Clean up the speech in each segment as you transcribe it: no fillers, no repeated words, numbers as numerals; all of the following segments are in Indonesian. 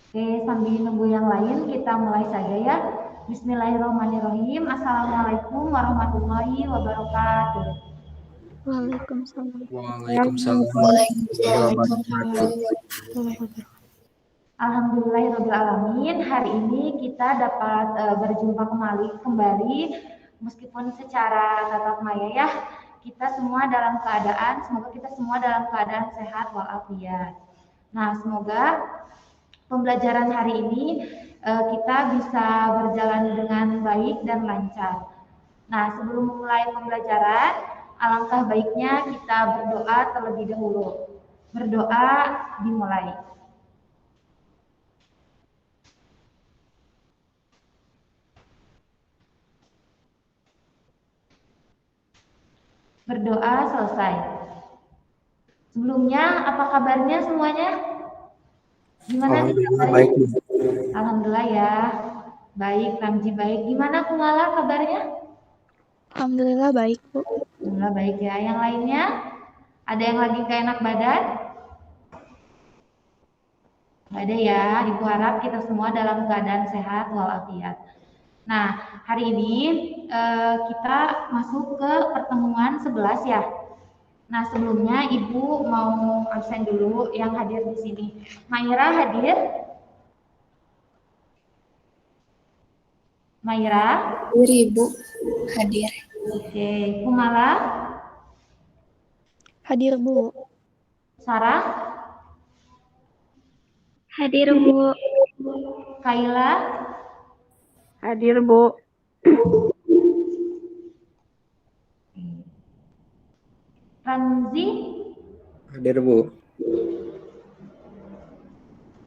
Oke, sambil nunggu yang lain, kita mulai saja ya. Bismillahirrahmanirrahim. Assalamualaikum warahmatullahi wabarakatuh. Waalaikumsalam. Waalaikumsalam warahmatullahi wabarakatuh. Alhamdulillahirrahmanirrahim. Hari ini kita dapat berjumpa kembali meskipun secara tatap maya ya. Semoga kita semua dalam keadaan sehat walafiat. Nah, semoga pembelajaran hari ini kita bisa berjalan dengan baik dan lancar. Nah, sebelum mulai pembelajaran, alangkah baiknya kita berdoa terlebih dahulu. Berdoa dimulai. Berdoa selesai. Sebelumnya, apa kabarnya semuanya? Gimana nih Alhamdulillah kabarnya? baik. Alhamdulillah ya. Baik, Ramji baik. Gimana Kumala kabarnya? Alhamdulillah baik, Bu. Alhamdulillah baik ya. Yang lainnya? Ada yang lagi gak enak badan? Gak ada ya. Ibu harap kita semua dalam keadaan sehat walafiat. Nah, hari ini kita masuk ke pertemuan 11 ya. Nah, sebelumnya Ibu mau absen dulu yang hadir di sini. Maira hadir? Maira? Hadir, Ibu. Hadir. Oke. Kumala? Hadir, Bu. Sarah? Hadir, Bu. Kaila? Hadir, Bu. Ramzi? Hadir, Bu.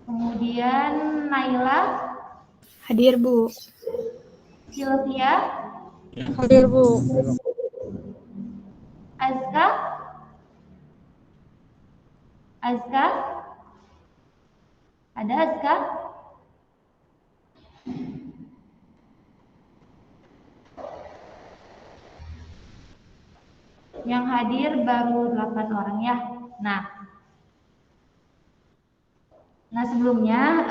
Kemudian Naila? Hadir, Bu. Sylvia? Hadir, Bu. Azka? Azka? Ada Azka? Yang hadir baru 8 orang ya. Nah sebelumnya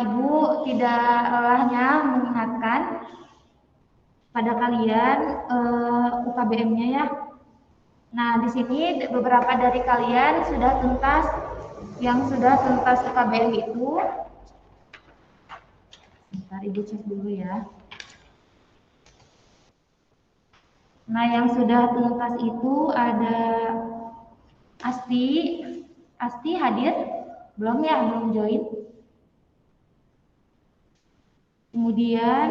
Ibu tidak lelahnya mengingatkan pada kalian UKBM-nya ya. Nah di sini beberapa dari kalian sudah tuntas, yang sudah tuntas UKBM itu. Bentar Ibu cek dulu ya. Nah yang sudah tuntas itu ada Asti hadir? Belum ya, belum join. Kemudian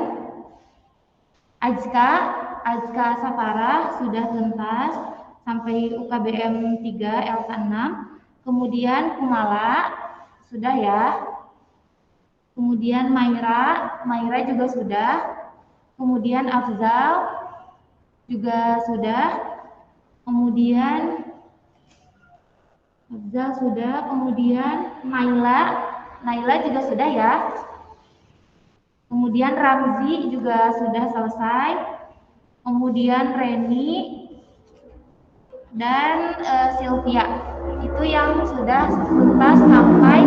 Azka Sapara sudah tuntas sampai UKBM 3 LK 6. Kemudian Kumala sudah ya. Kemudian Maira juga sudah. Kemudian Afzal juga sudah. Kemudian Naila juga sudah ya. Kemudian Ramzi juga sudah selesai. Kemudian Reni dan Sylvia. Itu yang sudah tuntas sampai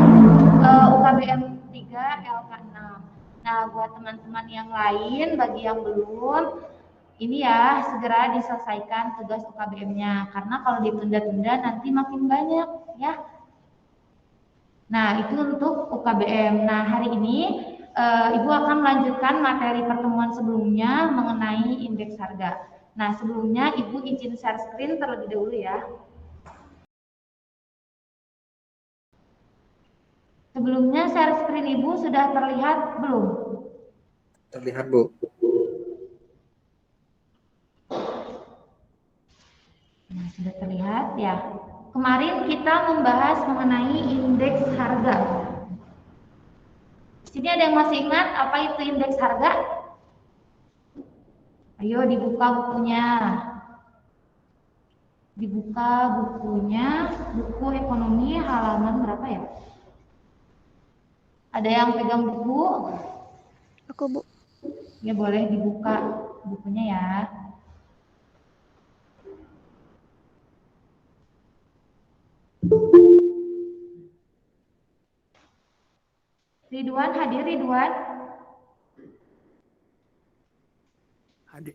UKBM 3 LK 6. Nah, buat teman-teman yang lain bagi yang belum, ini ya segera diselesaikan tugas UKBM-nya karena kalau ditunda-tunda nanti makin banyak ya. Nah, itu untuk UKBM. Nah, hari ini Ibu akan melanjutkan materi pertemuan sebelumnya mengenai indeks harga. Nah, sebelumnya Ibu izin share screen terlebih dahulu ya. Sebelumnya share screen Ibu sudah terlihat belum? Terlihat, Bu. Nah, sudah terlihat ya. Kemarin kita membahas mengenai indeks harga. Di sini ada yang masih ingat apa itu indeks harga? Ayo dibuka bukunya. Buku ekonomi halaman berapa ya? Ada yang pegang buku? Aku, Bu. Ya boleh dibuka bukunya ya. Ridwan hadir, Ridwan.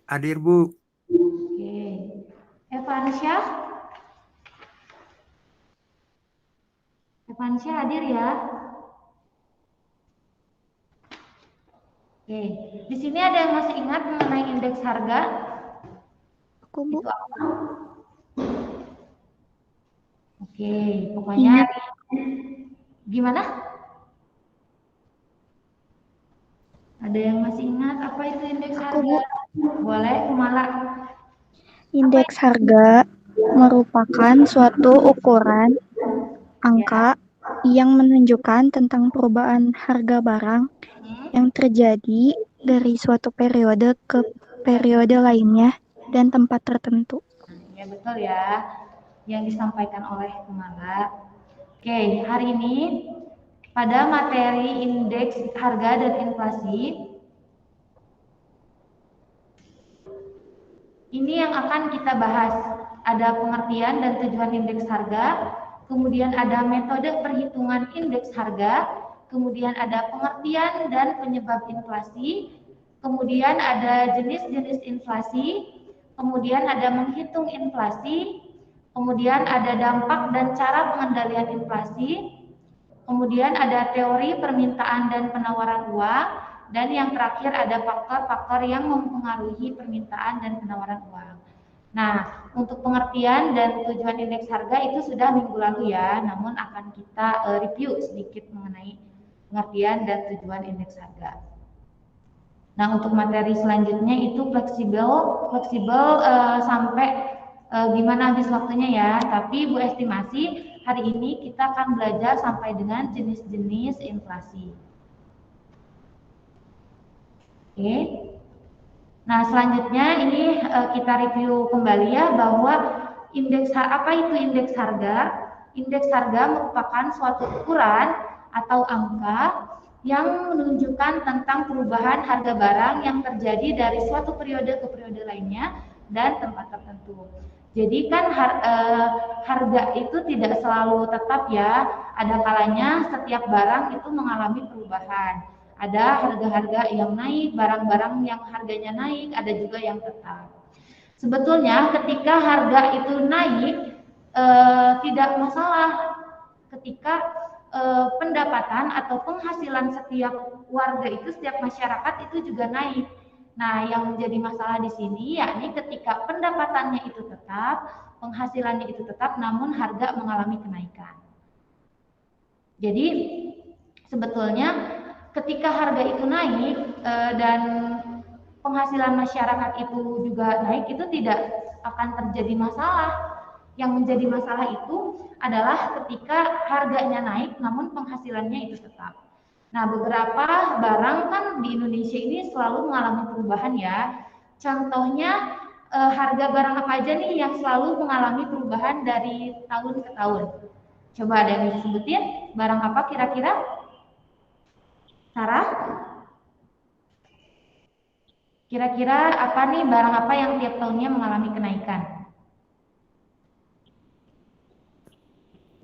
Hadir, Bu. Oke. Evansyah. Evansyah hadir ya. Oke. Di sini ada yang masih ingat mengenai indeks harga? Aku, Bu. Itu apa? Oke, pokoknya Ingat. gimana? Ada yang masih ingat apa itu indeks Aku, harga? Bu. Boleh, Kumala. Indeks harga merupakan suatu ukuran angka yang menunjukkan tentang perubahan harga barang yang terjadi dari suatu periode ke periode lainnya dan tempat tertentu. Ya betul ya, yang disampaikan oleh Kumala. Oke, hari ini pada materi indeks harga dan inflasi, ini yang akan kita bahas. Ada pengertian dan tujuan indeks harga, kemudian ada metode perhitungan indeks harga, kemudian ada pengertian dan penyebab inflasi, kemudian ada jenis-jenis inflasi, kemudian ada menghitung inflasi, kemudian ada dampak dan cara pengendalian inflasi, kemudian ada teori permintaan dan penawaran uang, dan yang terakhir ada faktor-faktor yang mempengaruhi permintaan dan penawaran uang. Nah, untuk pengertian dan tujuan indeks harga itu sudah minggu lalu ya, namun akan kita review sedikit mengenai pengertian dan tujuan indeks harga. Nah, untuk materi selanjutnya itu fleksibel sampai gimana habis waktunya ya. Tapi Bu estimasi hari ini kita akan belajar sampai dengan jenis-jenis inflasi. Oke. Nah, selanjutnya ini kita review kembali ya bahwa apa itu indeks harga? Indeks harga merupakan suatu ukuran atau angka yang menunjukkan tentang perubahan harga barang yang terjadi dari suatu periode ke periode lainnya dan tempat tertentu. Jadi kan harga itu tidak selalu tetap ya, ada kalanya setiap barang itu mengalami perubahan. Ada harga-harga yang naik, barang-barang yang harganya naik, ada juga yang tetap. Sebetulnya ketika harga itu naik, tidak masalah ketika pendapatan atau penghasilan setiap warga itu, setiap masyarakat itu juga naik. Nah, yang menjadi masalah di sini yakni ketika pendapatannya itu tetap, penghasilannya itu tetap, namun harga mengalami kenaikan. Jadi sebetulnya ketika harga itu naik dan penghasilan masyarakat itu juga naik, itu tidak akan terjadi masalah. Yang menjadi masalah itu adalah ketika harganya naik namun penghasilannya itu tetap. Nah, beberapa barang kan di Indonesia ini selalu mengalami perubahan ya. Contohnya harga barang apa aja nih yang selalu mengalami perubahan dari tahun ke tahun? Coba ada yang disebutin, barang apa kira-kira? Sarah? Kira-kira apa nih barang apa yang tiap tahunnya mengalami kenaikan?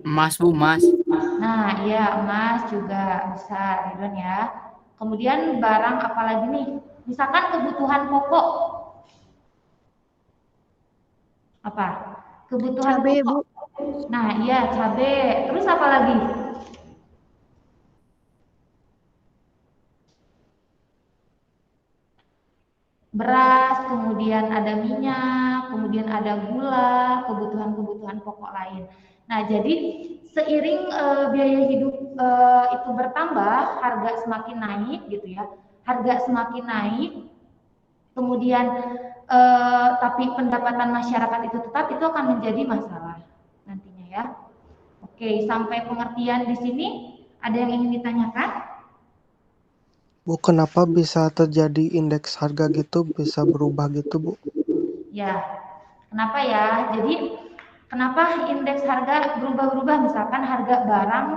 Emas, Bu, emas. Nah, iya emas juga bisa, Ridwan ya. Kemudian barang apa lagi nih? Misalkan kebutuhan pokok. Apa? Kebutuhan Cabai, pokok. Bu. Nah, iya cabai. Terus apa lagi? Beras, kemudian ada minyak, kemudian ada gula, kebutuhan-kebutuhan pokok lain. Nah, jadi seiring biaya hidup itu bertambah, harga semakin naik gitu ya. Harga semakin naik, kemudian tapi pendapatan masyarakat itu tetap, itu akan menjadi masalah nantinya ya. Oke, sampai pengertian di sini ada yang ingin ditanyakan? Bu, kenapa bisa terjadi indeks harga gitu, bisa berubah gitu, Bu? Ya, kenapa ya? Jadi kenapa indeks harga berubah-ubah? Misalkan harga barang,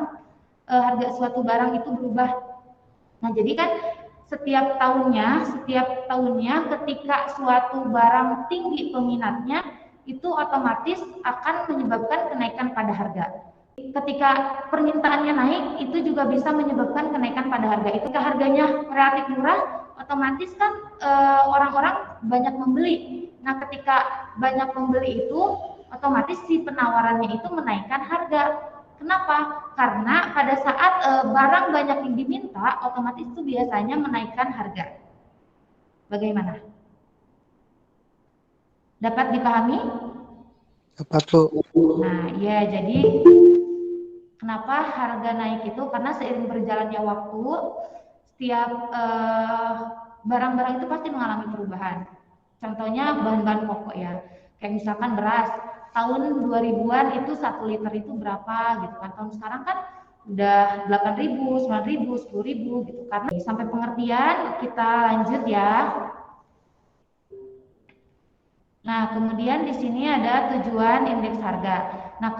harga suatu barang itu berubah. Nah, jadi kan setiap tahunnya ketika suatu barang tinggi peminatnya, itu otomatis akan menyebabkan kenaikan pada harga. ketika permintaannya naik, itu juga bisa menyebabkan kenaikan pada harga. Itu ketika harganya relatif murah, otomatis kan orang-orang banyak membeli. Nah, ketika banyak membeli itu, otomatis si penawarannya itu menaikkan harga. Kenapa? Karena pada saat barang banyak yang diminta, otomatis itu biasanya menaikkan harga. Bagaimana? Dapat dipahami? Dapat, Bu. Nah, ya jadi kenapa harga naik itu? Karena seiring berjalannya waktu, setiap barang-barang itu pasti mengalami perubahan. Contohnya bahan-bahan pokok ya. Kayak misalkan beras, tahun 2000-an itu 1 liter itu berapa gitu kan. Tahun sekarang kan udah 8.000, 9.000, 10.000 gitu. Karena sampai pengertian, kita lanjut ya. Nah, kemudian di sini ada tujuan indeks harga. Nah,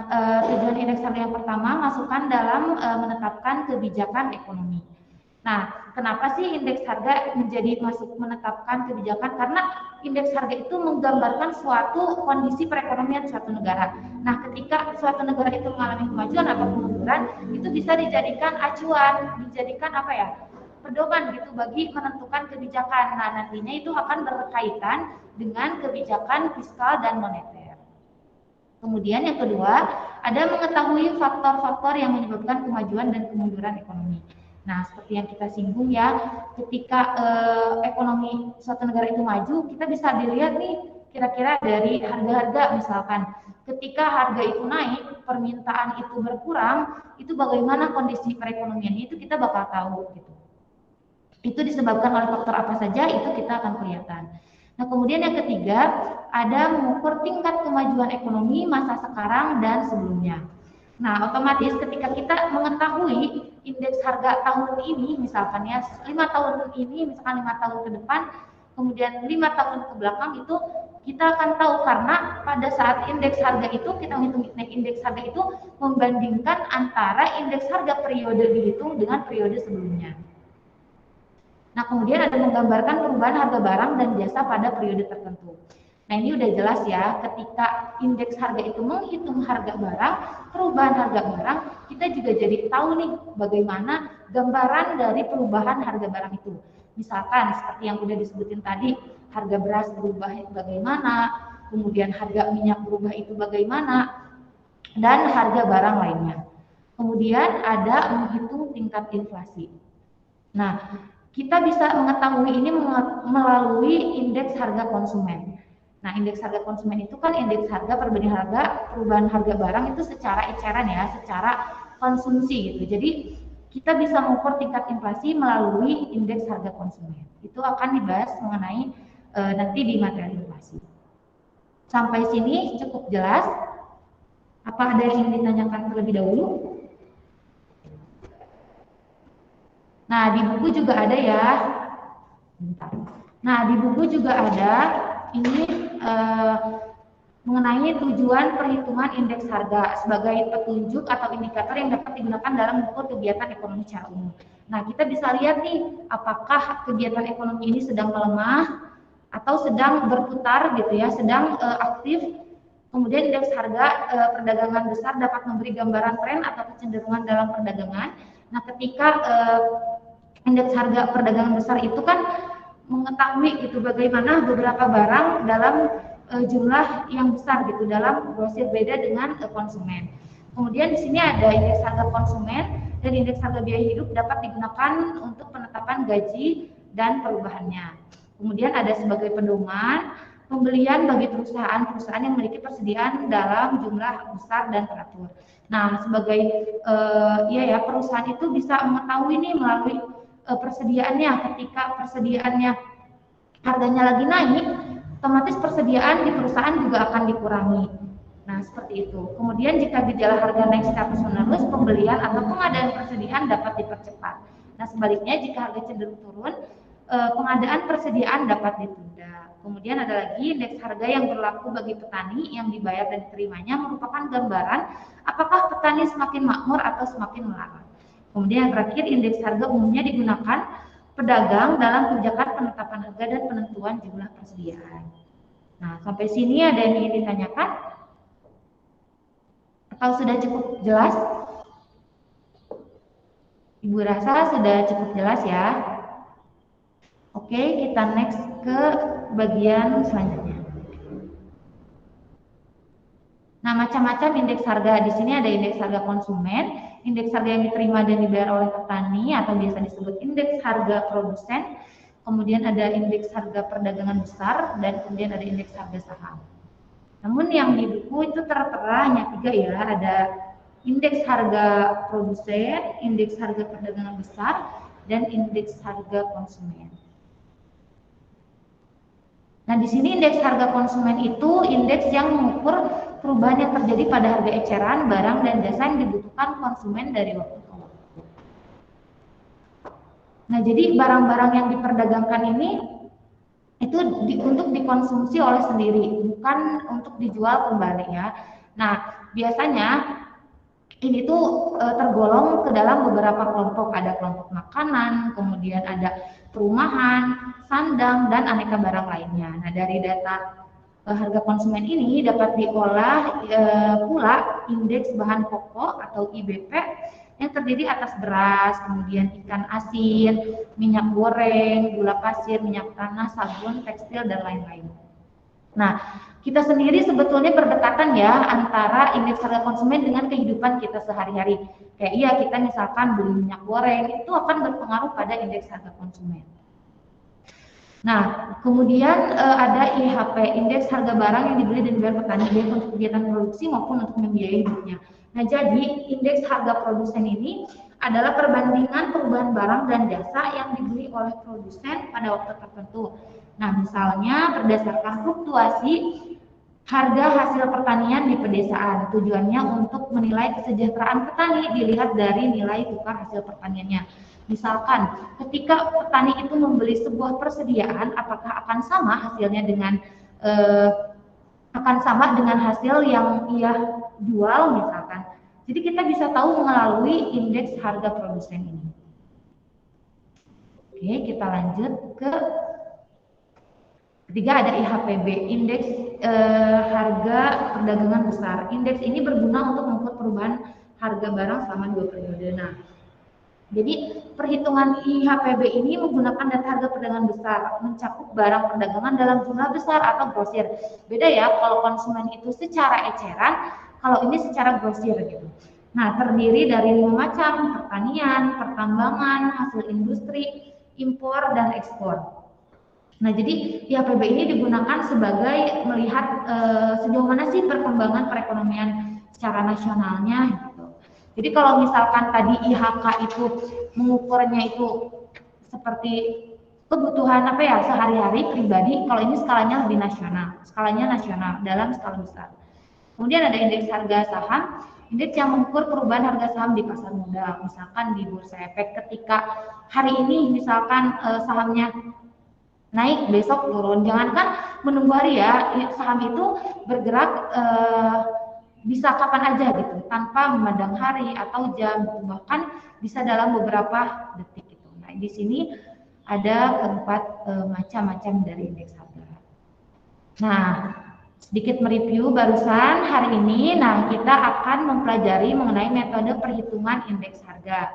tujuan indeks harga yang pertama masukkan dalam menetapkan kebijakan ekonomi. Nah, kenapa sih indeks harga menjadi masuk menetapkan kebijakan? Karena indeks harga itu menggambarkan suatu kondisi perekonomian suatu negara. Nah, ketika suatu negara itu mengalami kemajuan atau kemunduran, itu bisa dijadikan acuan, dijadikan apa ya? Pedoman gitu bagi menentukan kebijakan. Nah, nantinya itu akan berkaitan dengan kebijakan fiskal dan moneter. Kemudian yang kedua, ada mengetahui faktor-faktor yang menyebabkan kemajuan dan kemunduran ekonomi. Nah, seperti yang kita singgung ya, ketika ekonomi suatu negara itu maju, kita bisa dilihat nih kira-kira dari harga-harga misalkan. Ketika harga itu naik, permintaan itu berkurang, itu bagaimana kondisi perekonomiannya itu kita bakal tahu gitu. Itu disebabkan oleh faktor apa saja, itu kita akan kelihatan. Nah, kemudian yang ketiga, ada mengukur tingkat kemajuan ekonomi masa sekarang dan sebelumnya. Nah, otomatis ketika kita mengetahui indeks harga tahun ini, misalkan ya, 5 tahun ini, misalkan 5 tahun ke depan, kemudian 5 tahun ke belakang itu, kita akan tahu karena pada saat indeks harga itu, kita menghitung indeks harga itu membandingkan antara indeks harga periode dihitung dengan periode sebelumnya. Nah, kemudian ada menggambarkan perubahan harga barang dan jasa pada periode tertentu. Nah, ini udah jelas ya, ketika indeks harga itu menghitung harga barang, perubahan harga barang, kita juga jadi tahu nih bagaimana gambaran dari perubahan harga barang itu. Misalkan seperti yang udah disebutin tadi, harga beras berubah bagaimana, kemudian harga minyak berubah itu bagaimana, dan harga barang lainnya. Kemudian ada menghitung tingkat inflasi. Nah, kita bisa mengetahui ini melalui indeks harga konsumen. Nah, indeks harga konsumen itu kan indeks harga perbandingan harga perubahan harga barang itu secara eceran ya, secara konsumsi gitu. Jadi kita bisa mengukur tingkat inflasi melalui indeks harga konsumen. Itu akan dibahas mengenai nanti di materi inflasi. Sampai sini cukup jelas. Apa ada yang ingin ditanyakan terlebih dahulu? Nah, di buku juga ada ya. Bentar. Nah, di buku juga ada ini mengenai tujuan perhitungan indeks harga sebagai petunjuk atau indikator yang dapat digunakan dalam mengukur kegiatan ekonomi secara umum. Nah, kita bisa lihat nih, apakah kegiatan ekonomi ini sedang melemah atau sedang berputar gitu ya, sedang aktif. Kemudian indeks harga perdagangan besar dapat memberi gambaran tren atau kecenderungan dalam perdagangan. Nah, ketika indeks harga perdagangan besar itu kan mengetahui gitu bagaimana beberapa barang dalam jumlah yang besar gitu dalam grosir beda dengan konsumen. Kemudian di sini ada indeks harga konsumen dan indeks harga biaya hidup dapat digunakan untuk penetapan gaji dan perubahannya. Kemudian ada sebagai pedoman pembelian bagi perusahaan-perusahaan yang memiliki persediaan dalam jumlah besar dan teratur. Nah, sebagai perusahaan itu bisa mengetahui nih melalui persediaannya. Ketika persediaannya harganya lagi naik, otomatis persediaan di perusahaan juga akan dikurangi. Nah, seperti itu. Kemudian jika gejala harga naik secara terus-menerus, pembelian atau pengadaan persediaan dapat dipercepat. Nah, sebaliknya jika harga cenderung turun, pengadaan persediaan dapat ditunda. Kemudian ada lagi indeks harga yang berlaku bagi petani yang dibayar dan diterimanya merupakan gambaran apakah petani semakin makmur atau semakin melarat. Kemudian yang terakhir, indeks harga umumnya digunakan pedagang dalam kebijakan penetapan harga dan penentuan jumlah persediaan. Nah, sampai sini ada yang ingin ditanyakan? Atau sudah cukup jelas? Ibu rasa sudah cukup jelas ya. Oke, kita next ke bagian selanjutnya. Nah, macam-macam indeks harga. Di sini ada indeks harga konsumen, indeks harga yang diterima dan dibayar oleh petani atau biasa disebut indeks harga produsen. Kemudian ada indeks harga perdagangan besar dan kemudian ada indeks harga saham. Namun yang di buku itu tertera hanya 3 ya, ada indeks harga produsen, indeks harga perdagangan besar, dan indeks harga konsumen. Nah, di sini indeks harga konsumen itu indeks yang mengukur perubahan yang terjadi pada harga eceran barang dan jasa yang dibutuhkan konsumen dari waktu ke waktu. Nah, jadi barang-barang yang diperdagangkan ini itu untuk dikonsumsi oleh sendiri, bukan untuk dijual kembali ya. Nah, biasanya ini tuh tergolong ke dalam beberapa kelompok. Ada kelompok makanan, kemudian ada perumahan, sandang, dan aneka barang lainnya. Nah, dari data harga konsumen ini dapat diolah pula indeks bahan pokok atau IBP yang terdiri atas beras, kemudian ikan asin, minyak goreng, gula pasir, minyak tanah, sabun, tekstil, dan lain-lain. Nah, kita sendiri sebetulnya berdekatan ya antara indeks harga konsumen dengan kehidupan kita sehari-hari. Kayak iya kita misalkan beli minyak goreng, itu akan berpengaruh pada indeks harga konsumen. Nah, kemudian ada IHP, indeks harga barang yang dibeli dan dibayar petani baik untuk kegiatan produksi maupun untuk membiayai hidupnya. Nah, jadi indeks harga produsen ini adalah perbandingan perubahan barang dan jasa yang dibeli oleh produsen pada waktu tertentu. Nah, misalnya berdasarkan fluktuasi harga hasil pertanian di pedesaan. Tujuannya untuk menilai kesejahteraan petani dilihat dari nilai tukar hasil pertaniannya. Misalkan ketika petani itu membeli sebuah persediaan, apakah akan sama hasilnya dengan hasil yang ia jual misalkan. Jadi kita bisa tahu melalui indeks harga produsen ini. Oke, kita lanjut ke ketiga, ada IHPB, indeks harga perdagangan besar. Indeks ini berguna untuk mengukur perubahan harga barang selama 2 periode. Nah, jadi perhitungan IHPB ini menggunakan data harga perdagangan besar, mencakup barang perdagangan dalam jumlah besar atau grosir. Beda ya, kalau konsumen itu secara eceran, kalau ini secara grosir gitu. Nah, terdiri dari 5 macam: pertanian, pertambangan, hasil industri, impor, dan ekspor. Nah, jadi IHPB ini digunakan sebagai melihat sejauh mana sih perkembangan perekonomian secara nasionalnya gitu. Jadi kalau misalkan tadi IHK itu mengukurnya itu seperti kebutuhan sehari-hari pribadi, kalau ini skalanya lebih nasional, dalam skala besar. Kemudian ada indeks harga saham, indeks yang mengukur perubahan harga saham di pasar modal, misalkan di bursa efek. Ketika hari ini misalkan sahamnya naik, besok turun, jangankan menunggu hari ya, saham itu bergerak bisa kapan aja gitu, tanpa memandang hari atau jam, bahkan bisa dalam beberapa detik gitu. Nah, di sini ada keempat macam-macam dari indeks harga. Nah, sedikit mereview barusan hari ini. Nah, kita akan mempelajari mengenai metode perhitungan indeks harga.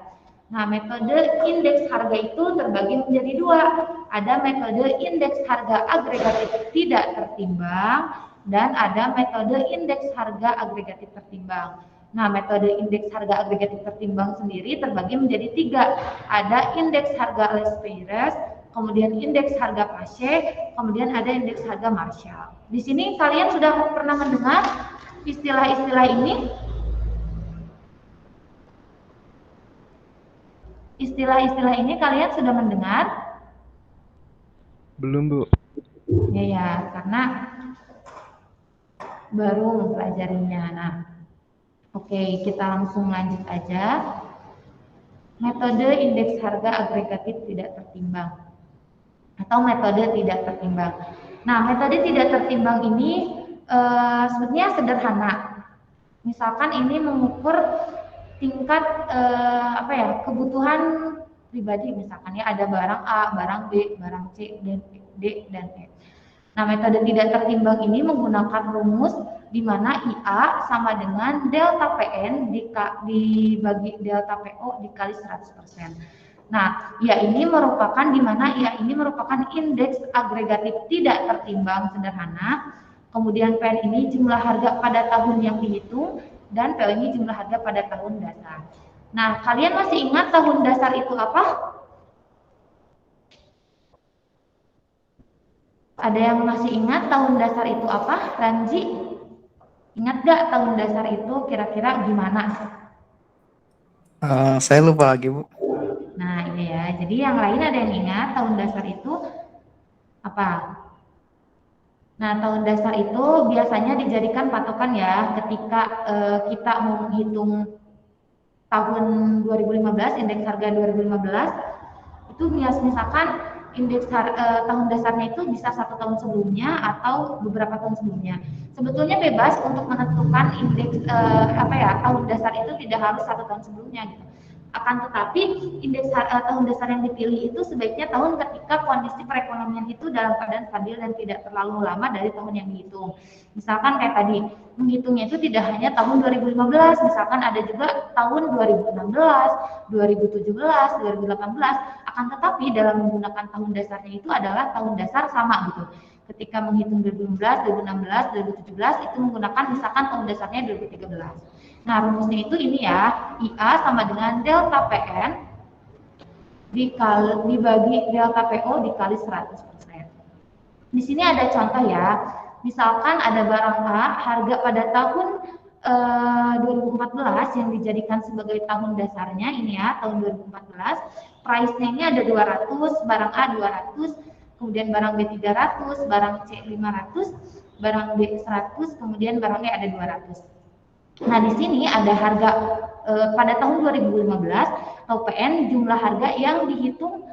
Nah, metode indeks harga itu terbagi menjadi 2. Ada metode indeks harga agregatif tidak tertimbang dan ada metode indeks harga agregatif tertimbang. Nah, metode indeks harga agregatif tertimbang sendiri terbagi menjadi 3. Ada indeks harga Lespeyres, kemudian indeks harga Pache, kemudian ada indeks harga Marshall. Di sini kalian sudah pernah mendengar istilah-istilah ini? Istilah-istilah ini kalian sudah mendengar? Belum, Bu. Ya, karena baru mempelajarinya. Nah, oke, kita langsung lanjut aja. Metode indeks harga agregatif tidak tertimbang atau metode tidak tertimbang. Nah, metode tidak tertimbang ini sebenarnya sederhana. Misalkan ini mengukur tingkat kebutuhan pribadi, misalkan ya ada barang A, barang B, barang C, dan D dan E. Nah, metode tidak tertimbang ini menggunakan rumus di mana IA sama dengan delta PN dibagi delta PO dikali 100%. Nah, IA ini merupakan di mana IA ini merupakan indeks agregatif tidak tertimbang sederhana. Kemudian PN ini jumlah harga pada tahun yang dihitung dan PO ini jumlah harga pada tahun dasar. Nah, kalian masih ingat tahun dasar itu apa? Ada yang masih ingat tahun dasar itu apa? Ranji? Ingat gak tahun dasar itu kira-kira gimana? Saya lupa lagi, Bu. Nah, ini ya. Jadi yang lain ada yang ingat tahun dasar itu apa? Nah, tahun dasar itu biasanya dijadikan patokan ya ketika kita mau menghitung tahun 2015, indeks harga 2015 itu misalkan indeks tahun dasarnya itu bisa 1 tahun sebelumnya atau beberapa tahun sebelumnya. Sebetulnya bebas untuk menentukan indeks tahun dasar itu tidak harus 1 tahun sebelumnya gitu. Akan tetapi indeks tahun dasar yang dipilih itu sebaiknya tahun ketika kondisi perekonomian itu dalam keadaan stabil dan tidak terlalu lama dari tahun yang dihitung. Misalkan kayak tadi, menghitungnya itu tidak hanya tahun 2015, misalkan ada juga tahun 2016, 2017, 2018, akan tetapi dalam menggunakan tahun dasarnya itu adalah tahun dasar sama gitu. Ketika menghitung 2015, 2016, 2017 itu menggunakan misalkan tahun dasarnya 2013. Nah, rumusnya itu ini ya, IA sama dengan delta PN dibagi delta PO dikali 100%. Di sini ada contoh ya, misalkan ada barang A, harga pada tahun 2014 yang dijadikan sebagai tahun dasarnya ini ya, tahun 2014, price-nya ini ada 200, barang A 200, kemudian barang B 300, barang C 500, barang D 100, kemudian barang E ada 200. Nah, di sini ada harga pada tahun 2015 atau PN jumlah harga yang dihitung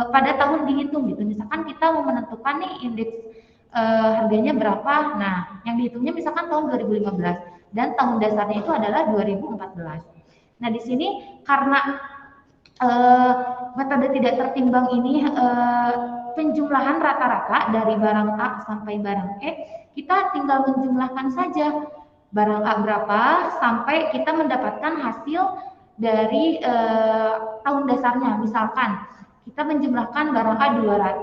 pada tahun dihitung gitu. Misalkan kita mau menentukan nih indeks harganya berapa. Nah, yang dihitungnya misalkan tahun 2015 dan tahun dasarnya itu adalah 2014. Nah, di sini karena metode tidak tertimbang ini penjumlahan rata-rata dari barang A sampai barang E, kita tinggal menjumlahkan saja barang A berapa sampai kita mendapatkan hasil dari tahun dasarnya. Misalkan kita menjumlahkan barang A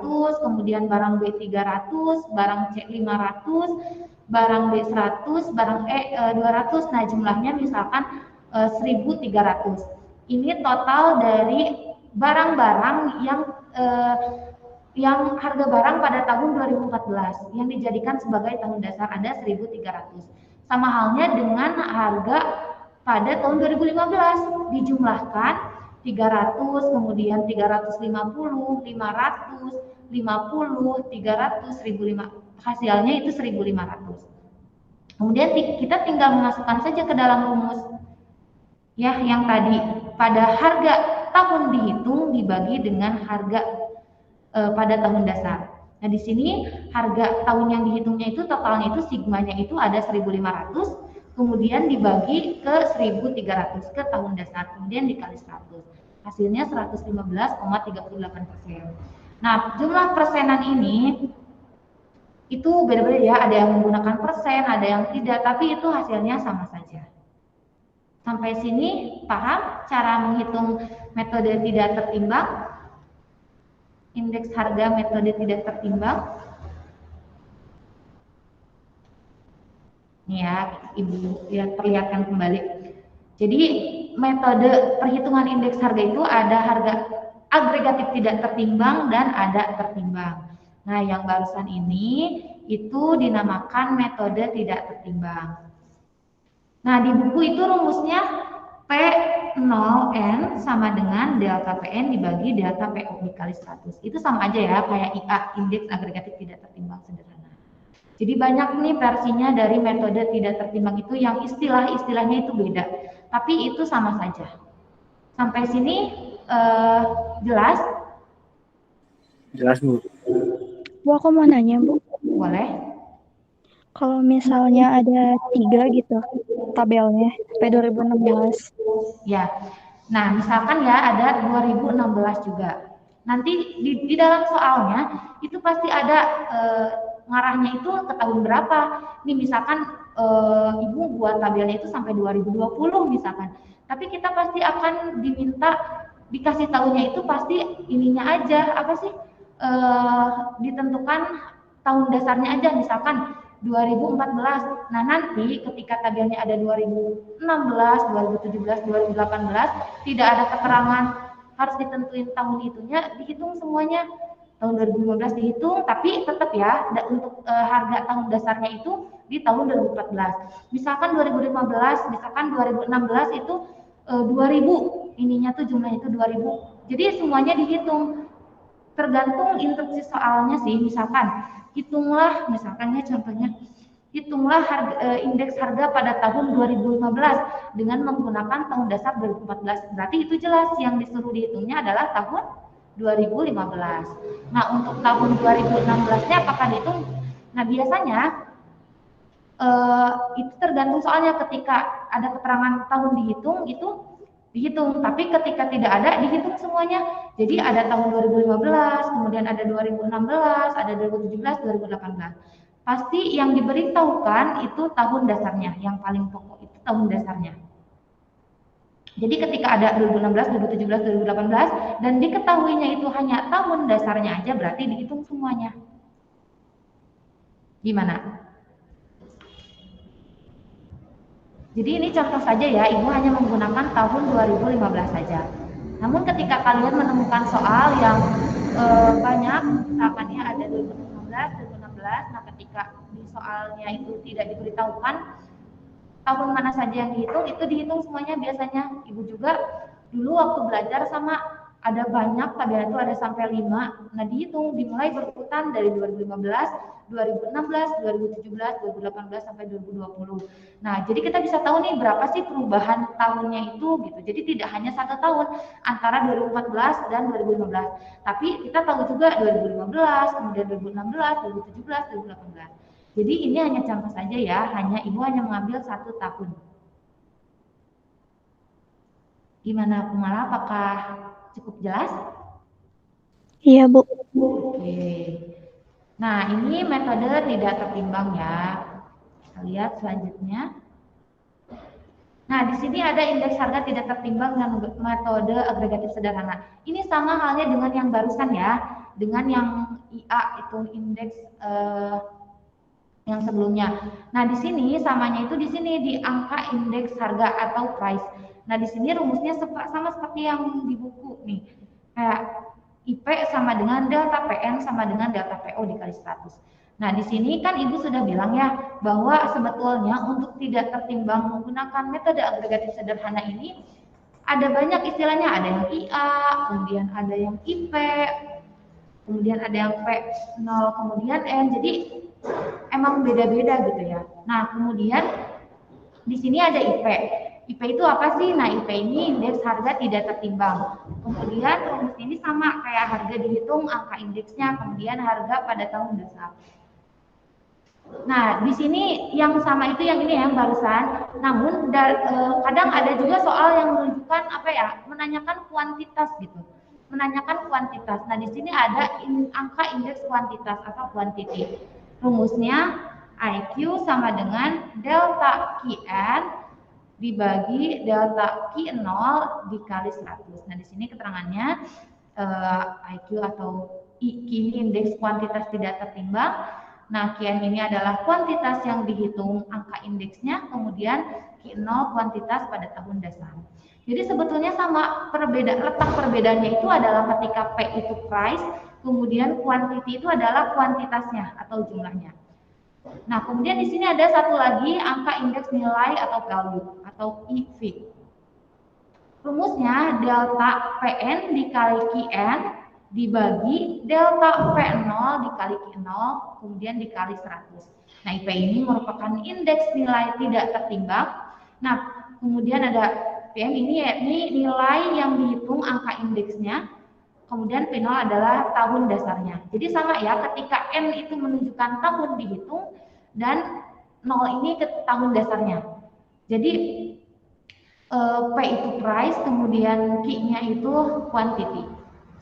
200, kemudian barang B 300, barang C 500, barang D 100, barang E 200. Nah, jumlahnya misalkan 1.300. Ini total dari barang-barang yang harga barang pada tahun 2014 yang dijadikan sebagai tahun dasar ada 1.300. Sama halnya dengan harga pada tahun 2015 dijumlahkan 300, kemudian 350, 500, 50, 300, 1.500. Hasilnya itu 1.500. Kemudian kita tinggal memasukkan saja ke dalam rumus ya yang tadi pada harga tahun dihitung dibagi dengan harga pada tahun dasar. Nah, di sini harga tahun yang dihitungnya itu totalnya itu sigmanya itu ada 1.500, kemudian dibagi ke 1.300 ke tahun dasar, kemudian dikali 100. Hasilnya 115,38%. Nah, jumlah persenan ini itu beda-beda ya, ada yang menggunakan persen, ada yang tidak, tapi itu hasilnya sama saja. Sampai sini paham cara menghitung metode tidak tertimbang? Indeks harga metode tidak tertimbang. Ini ya, Ibu ya, perlihatkan kembali. Jadi metode perhitungan indeks harga itu ada harga agregatif tidak tertimbang dan ada tertimbang. Nah, yang barusan ini itu dinamakan metode tidak tertimbang. Nah, di buku itu rumusnya P0N sama dengan delta PN dibagi delta PO dikali 100. Itu sama aja ya, kayak IA, indeks agregatif tidak tertimbang sederhana. Jadi banyak nih versinya dari metode tidak tertimbang itu yang istilah-istilahnya itu beda. Tapi itu sama saja. Sampai sini jelas? Jelas, Bu. Bu, aku mau nanya, Bu. Boleh. Kalau misalnya ada 3 gitu tabelnya sampai 2016. Ya. Nah, misalkan ya ada 2016 juga. Nanti di dalam soalnya itu pasti ada ngarahnya itu ke tahun berapa. Nih misalkan Ibu buat tabelnya itu sampai 2020 misalkan. Tapi kita pasti akan diminta dikasih tahunnya itu pasti ininya aja apa sih ditentukan tahun dasarnya aja misalkan 2014. Nah, nanti ketika tabelnya ada 2016, 2017, 2018 tidak ada keterangan harus ditentuin tahun itunya, dihitung semuanya. Tahun 2015 dihitung, tapi tetap ya untuk harga tahun dasarnya itu di tahun 2014. Misalkan 2015, misalkan 2016 itu 2000, ininya tuh jumlahnya itu 2000. Jadi semuanya dihitung. Tergantung instruksi soalnya sih, misalkan hitunglah misalkan ya contohnya hitunglah indeks harga pada tahun 2015 dengan menggunakan tahun dasar 2014. Berarti itu jelas yang disuruh dihitungnya adalah tahun 2015. Nah, untuk tahun 2016-nya apakah dihitung? Nah, biasanya itu tergantung soalnya ketika ada keterangan tahun dihitung itu dihitung, tapi ketika tidak ada dihitung semuanya. Jadi ada tahun 2015, kemudian ada 2016, ada 2017, 2018. Pasti yang diberitahukan itu tahun dasarnya, yang paling pokok itu tahun dasarnya. Jadi ketika ada 2016, 2017, 2018 dan diketahuinya itu hanya tahun dasarnya aja, berarti dihitung semuanya. Gimana? Jadi ini contoh saja ya, Ibu hanya menggunakan tahun 2015 saja. Namun ketika kalian menemukan soal yang banyak, misalkan ya ada 2015, 2016, nah ketika di soalnya itu tidak diberitahukan tahun mana saja yang dihitung, itu dihitung semuanya biasanya. Ibu juga dulu waktu belajar sama ada banyak tabel itu ada sampai 5. Nah, dihitung dimulai berurutan dari 2015, 2016, 2017, 2018 sampai 2020. Nah, jadi kita bisa tahu nih berapa sih perubahan tahunnya itu gitu. Jadi tidak hanya 1 tahun antara 2014 dan 2015. Tapi kita tahu juga 2015, kemudian 2016, 2017, 2018. Jadi ini hanya contoh saja ya, Ibu hanya mengambil 1 tahun. Gimana Kumala, apakah cukup jelas? Iya, Bu. Oke. Nah, ini metode tidak tertimbang ya. Kita lihat selanjutnya. Nah, di sini ada indeks harga tidak tertimbang dengan metode agregatif sederhana. Ini sama halnya dengan yang barusan ya, dengan yang IA itu indeks yang sebelumnya. Nah, di sini samanya itu di sini di angka indeks harga atau price. Nah, di sini rumusnya sama seperti yang di buku nih. Kayak IP sama dengan delta PN sama dengan delta PO dikali 100. Nah, di sini kan Ibu sudah bilang ya bahwa sebetulnya untuk tidak tertimbang menggunakan metode agregatif sederhana ini ada banyak istilahnya, ada yang IA, kemudian ada yang IP, kemudian ada yang P0, kemudian N. Jadi emang beda-beda gitu ya. Nah, kemudian di sini ada IP. IP itu apa sih? Nah, IP ini indeks harga tidak tertimbang. Kemudian rumus ini sama kayak harga dihitung, angka indeksnya, kemudian harga pada tahun dasar. Nah, di sini yang sama itu yang ini yang barusan. Namun kadang ada juga soal yang menunjukkan apa ya? Menanyakan kuantitas gitu. Menanyakan kuantitas. Nah, di sini ada angka indeks kuantitas atau quantity. Rumusnya IQ sama dengan delta QN dibagi delta Q0 dikali 100. Nah, di sini keterangannya IQ atau IQ ini indeks kuantitas tidak tertimbang. Nah, QN ini adalah kuantitas yang dihitung angka indeksnya, kemudian Q0 kuantitas pada tahun dasar. Jadi sebetulnya sama, letak perbedaannya itu adalah ketika P itu price, kemudian quantity itu adalah kuantitasnya atau jumlahnya. Nah, kemudian di sini ada satu lagi angka indeks nilai atau value atau EV. Rumusnya delta PN dikali QN dibagi delta P0 dikali Q0 kemudian dikali 100. Nah, IP ini merupakan indeks nilai tidak tertimbang. Nah, kemudian ada PM ini nilai yang dihitung angka indeksnya. Kemudian P0 adalah tahun dasarnya. Jadi sama ya, ketika N itu menunjukkan tahun dihitung dan 0 ini ke tahun dasarnya. Jadi P itu price, kemudian Q-nya itu quantity.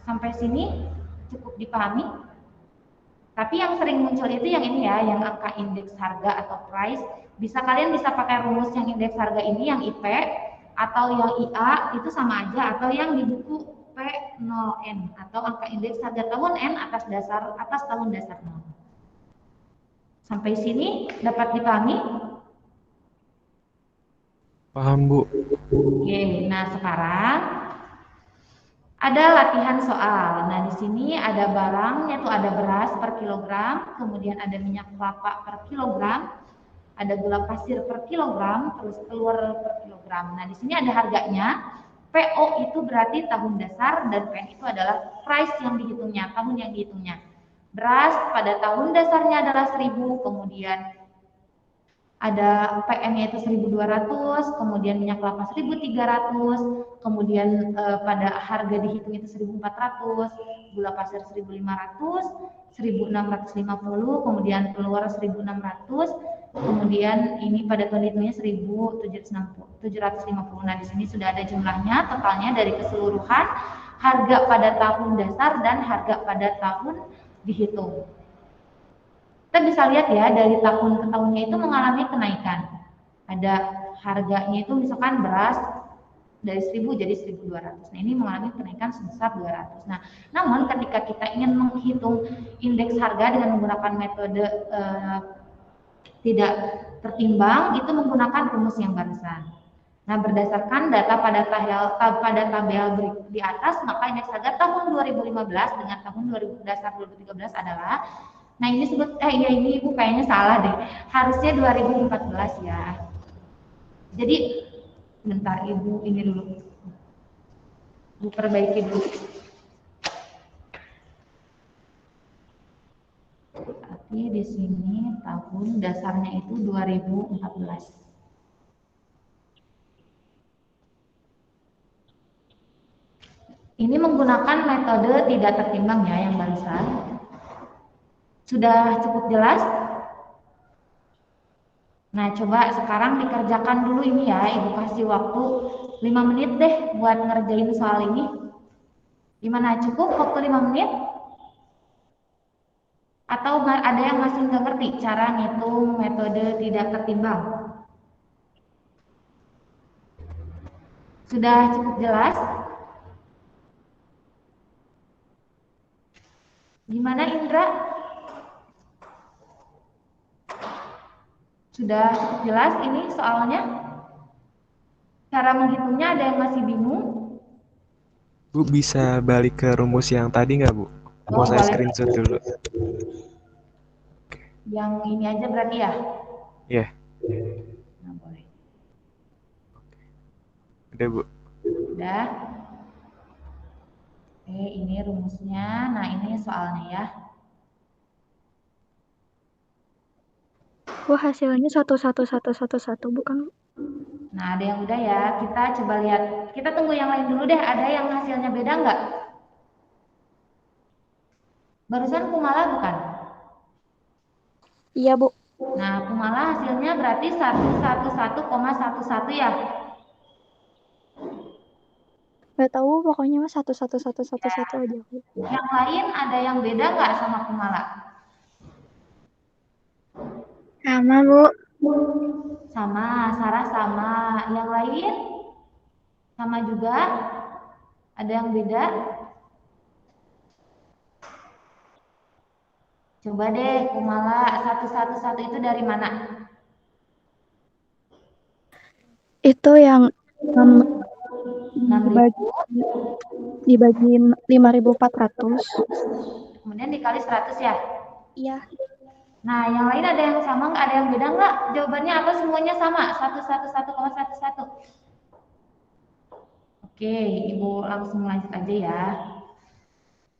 Sampai sini cukup dipahami? Tapi yang sering muncul itu yang ini ya, yang angka indeks harga atau price. Kalian bisa pakai rumus yang indeks harga ini, yang IP atau yang IA itu sama aja, atau yang di buku P0N atau angka indeks harga tahun N atas tahun dasar 0. Sampai sini dapat dipahami? Paham, Bu. Oke, nah sekarang ada latihan soal. Nah, di sini ada barang, yaitu ada beras per kilogram, kemudian ada minyak kelapa per kilogram, ada gula pasir per kilogram, terus telur per kilogram. Nah, di sini ada harganya. PO itu berarti tahun dasar dan PN itu adalah price yang dihitungnya, tahun yang dihitungnya. Beras pada tahun dasarnya adalah 1000, kemudian ada PM-nya itu 1200, kemudian minyak kelapa 1300, kemudian pada harga dihitung itu 1400, gula pasir 1500, 1650, kemudian telur 1600, kemudian ini pada tahun dihitungnya 1750. Nah, di sini sudah ada jumlahnya, totalnya dari keseluruhan harga pada tahun dasar dan harga pada tahun dihitung. Kita bisa lihat ya, dari tahun ke tahunnya itu mengalami kenaikan. Ada harganya itu misalkan beras dari 1000 jadi 1200. Nah, ini mengalami kenaikan sebesar 200. Nah, namun ketika kita ingin menghitung indeks harga dengan menggunakan metode tidak tertimbang, itu menggunakan rumus yang barusan. Nah, berdasarkan data pada tabel di atas, maka indeks harga tahun 2015 dengan tahun 2013 adalah, nah ini ya ini Ibu kayaknya salah deh. Harusnya 2014 ya. Jadi bentar Ibu ini dulu. Ibu perbaiki dulu. Tapi di sini tahun dasarnya itu 2014. Ini menggunakan metode tidak tertimbang ya yang barusan. Sudah cukup jelas? Nah, coba sekarang dikerjakan dulu ini ya. Ibu kasih waktu 5 menit deh buat ngerjain soal ini. Gimana, cukup waktu 5 menit? Atau ada yang masih nggak ngerti cara ngitung metode tidak tertimbang? Sudah cukup jelas? Gimana Indra? Sudah cukup jelas ini soalnya? Cara menghitungnya ada yang masih bingung? Bu, bisa balik ke rumus yang tadi nggak, Bu? Mau saya boleh. screenshot dulu. Yang ini aja berarti ya? Iya. Nah, boleh. Udah, Bu. Udah. Oke, ini rumusnya. Nah, ini soalnya ya. Wah, hasilnya 11111 bukan? Nah, ada yang udah ya. Kita coba lihat. Kita tunggu yang lain dulu deh. Ada yang hasilnya beda nggak? Barusan Kumala bukan? Iya, Bu. Nah, Kumala hasilnya berarti 111,11 ya. Gak tahu, pokoknya mah 11111 aja, Bu. Yang lain ada yang beda nggak sama Kumala? Sama, Bu. Sama, Sarah sama. Yang lain? Sama juga? Ada yang beda? Coba deh, Kumala, 111 itu dari mana? Itu yang dibagi 5.400. Kemudian dikali 100 ya? Iya. Nah, yang lain ada yang sama nggak? Ada yang beda nggak? Jawabannya atau semuanya sama? 111,11. Oke, Ibu langsung lanjut aja ya.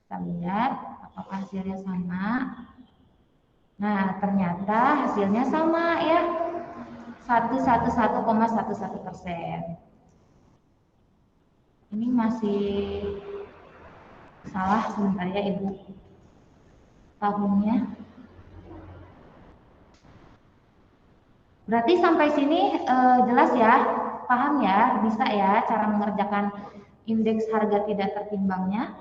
Kita lihat apakah hasilnya sama. Nah, ternyata hasilnya sama ya. 111,11%. Ini masih salah sebentar ya Ibu. Tahunnya. Berarti sampai sini jelas ya? Paham ya? Bisa ya cara mengerjakan indeks harga tidak tertimbangnya?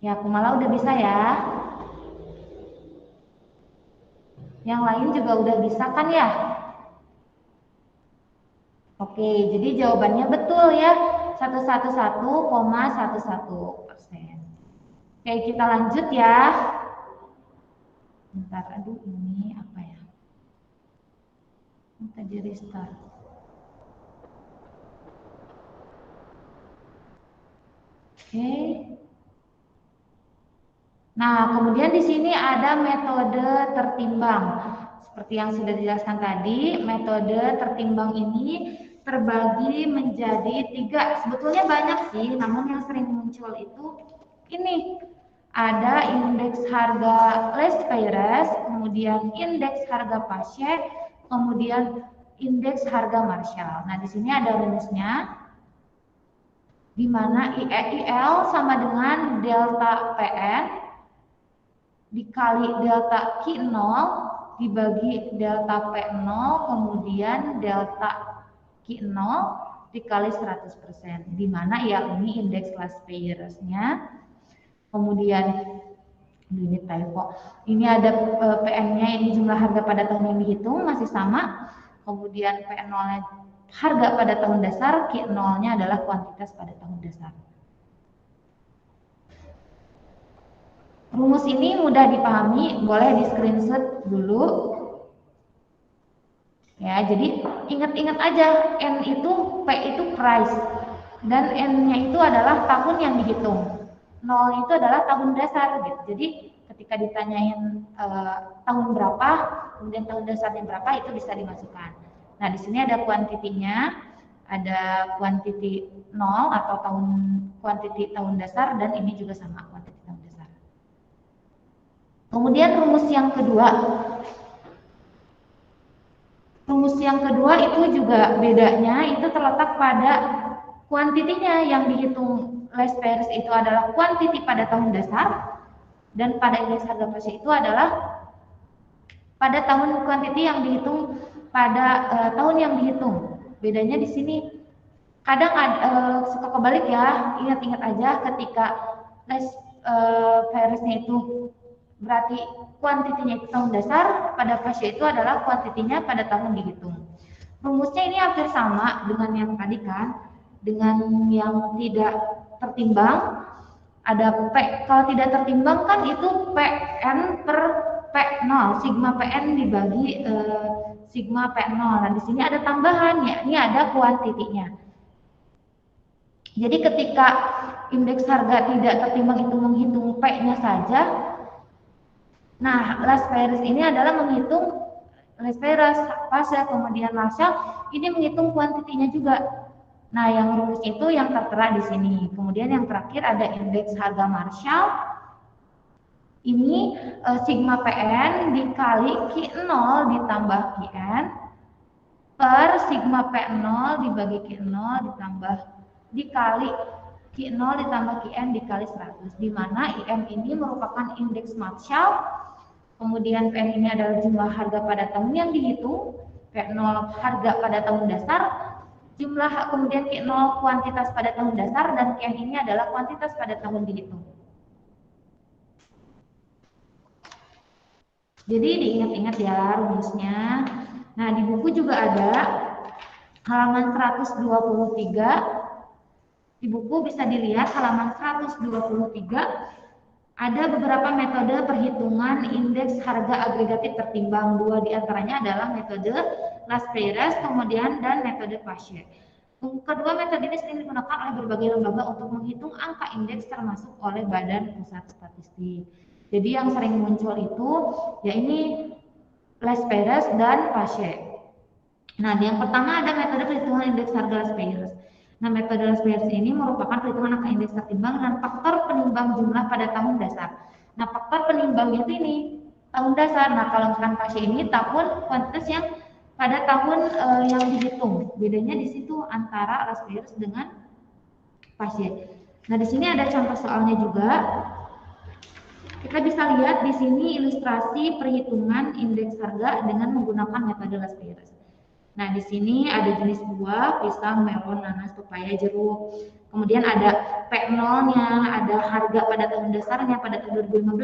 Ya, Kumala udah bisa ya. Yang lain juga udah bisa kan ya? Oke, jadi jawabannya betul ya. 111,11%. Oke, kita lanjut ya. Bentar, aduh ini apa ya? Tadi restart. Oke. Nah, kemudian di sini ada metode tertimbang. Seperti yang sudah dijelaskan tadi, metode tertimbang ini terbagi menjadi 3. Sebetulnya banyak sih, namun yang sering muncul itu ini. Ada indeks harga less Payres, kemudian indeks harga Pache, kemudian indeks harga Marshall. Nah, di sini ada rumusnya, di mana IL sama dengan delta PN dikali delta Q0 dibagi delta P0, kemudian delta Q0 dikali 100%, di mana ya ini indeks last Payres-nya. Kemudian ini typo. Ini ada PN-nya, ini jumlah harga pada tahun yang dihitung masih sama. Kemudian P0-nya harga pada tahun dasar, Q0-nya adalah kuantitas pada tahun dasar. Rumus ini mudah dipahami, boleh di screenshot dulu. Ya, jadi ingat-ingat aja, N itu, P itu price, dan N-nya itu adalah tahun yang dihitung. 0 itu adalah tahun dasar gitu. Jadi ketika ditanyain tahun berapa, kemudian tahun dasarnya berapa, itu bisa dimasukkan. Nah, di sini ada kuantitinya, ada kuantiti 0 atau kuantiti tahun dasar, dan ini juga sama kuantiti tahun dasar. Kemudian rumus yang kedua. Rumus yang kedua itu juga bedanya itu terletak pada kuantitinya. Yang dihitung less Payres itu adalah kuantiti pada tahun dasar, dan pada indeks harga Pache itu adalah pada tahun kuantiti yang dihitung pada tahun yang dihitung. Bedanya di sini kadang suka kebalik ya. Ingat-ingat aja ketika less Payresnya itu berarti kuantitinya itu tahun dasar, pada Pache itu adalah kuantitinya pada tahun dihitung. Rumusnya ini hampir sama dengan yang tadi kan, dengan yang tidak tertimbang. Ada P, kalau tidak tertimbang kan itu PN per P0, sigma PN dibagi sigma P0. Nah, di sini ada tambahan ya, ini ada kuantitinya. Jadi ketika indeks harga tidak tertimbang itu menghitung P-nya saja. Nah, last Payres ini adalah menghitung last Payres, Pache, kemudian Marshall, ini menghitung kuantitinya juga. Nah, yang rumus itu yang tertera di sini. Kemudian yang terakhir ada indeks harga Marshall. Ini sigma PN dikali Q0 ditambah Qn per sigma P0 dibagi Q0 dikali Q0 ditambah Qn dikali 100, di mana IM ini merupakan indeks Marshall. Kemudian PN ini adalah jumlah harga pada tahun yang dihitung, P0 harga pada tahun dasar, jumlah kemudian Q0 kuantitas pada tahun dasar, dan Qn ini adalah kuantitas pada tahun dihitung. Jadi diingat-ingat ya rumusnya. Nah, di buku juga ada halaman 123. Di buku bisa dilihat halaman 123. Ada beberapa metode perhitungan indeks harga agregatif tertimbang. 2 diantaranya adalah metode last Payres, kemudian dan metode Pache. Kedua metode ini sering digunakan oleh berbagai lembaga untuk menghitung angka indeks termasuk oleh Badan Pusat Statistik. Jadi yang sering muncul itu ya ini last Payres dan Pache. Nah, yang pertama ada metode perhitungan indeks harga last Payres. Nah, metode last Payres ini merupakan perhitungan angka indeks tertimbang dan faktor penimbang jumlah pada tahun dasar. Nah, faktor penimbangnya itu ini tahun dasar. Nah, kalau misalkan Pache ini tahun kuantitas yang pada tahun yang dihitung. Bedanya di situ antara last Payres dengan Pache. Nah, di sini ada contoh soalnya juga. Kita bisa lihat di sini ilustrasi perhitungan indeks harga dengan menggunakan metode last Payres. Nah, di sini ada jenis buah, pisang, melon, nanas, pepaya, jeruk. Kemudian ada P0-nya, ada harga pada tahun dasarnya pada tahun 2015,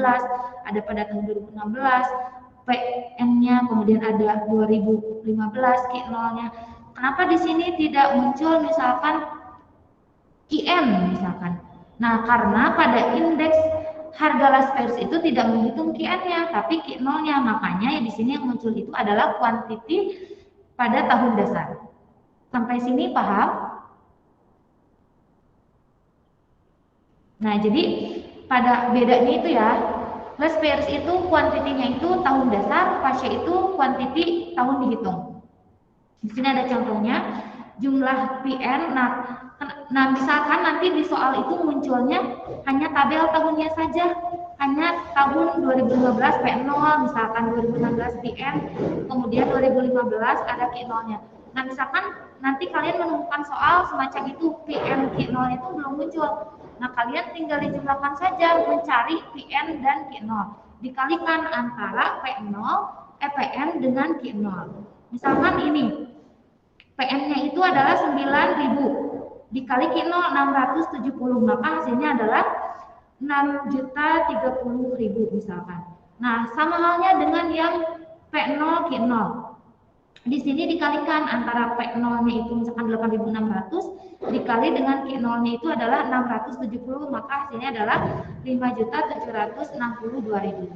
ada pada tahun 2016, PN-nya, kemudian ada 2015 Q0-nya. Kenapa di sini tidak muncul misalkan QN misalkan? Nah, karena pada indeks harga last price itu tidak menghitung QN-nya, tapi Q0-nya. Makanya di sini yang muncul itu adalah kuantiti pada tahun dasar. Sampai sini paham? Nah, jadi pada bedanya itu ya, last price itu kuantitinya itu tahun dasar, pasca itu kuantiti tahun dihitung. Di sini ada contohnya, jumlah PN. Nah, misalkan nanti di soal itu munculnya hanya tabel tahunnya saja, hanya tahun 2015 P0, misalkan 2016 PN, kemudian 2015 ada Q0-nya. Nah, misalkan nanti kalian menemukan soal semacam itu, PN Q0 itu belum muncul. Nah, kalian tinggal dijumlahkan saja, mencari PN dan Q0. Dikalikan antara PN dengan Q0. Misalkan ini, PN-nya itu adalah 9.000 dikali Q0 670, maka hasilnya adalah 6.030.000 misalkan. Nah, sama halnya dengan yang P0 Q0. Di sini dikalikan antara P0-nya itu misalkan 8.600 dikali dengan Q0-nya itu adalah 670, maka hasilnya adalah 5.762.000.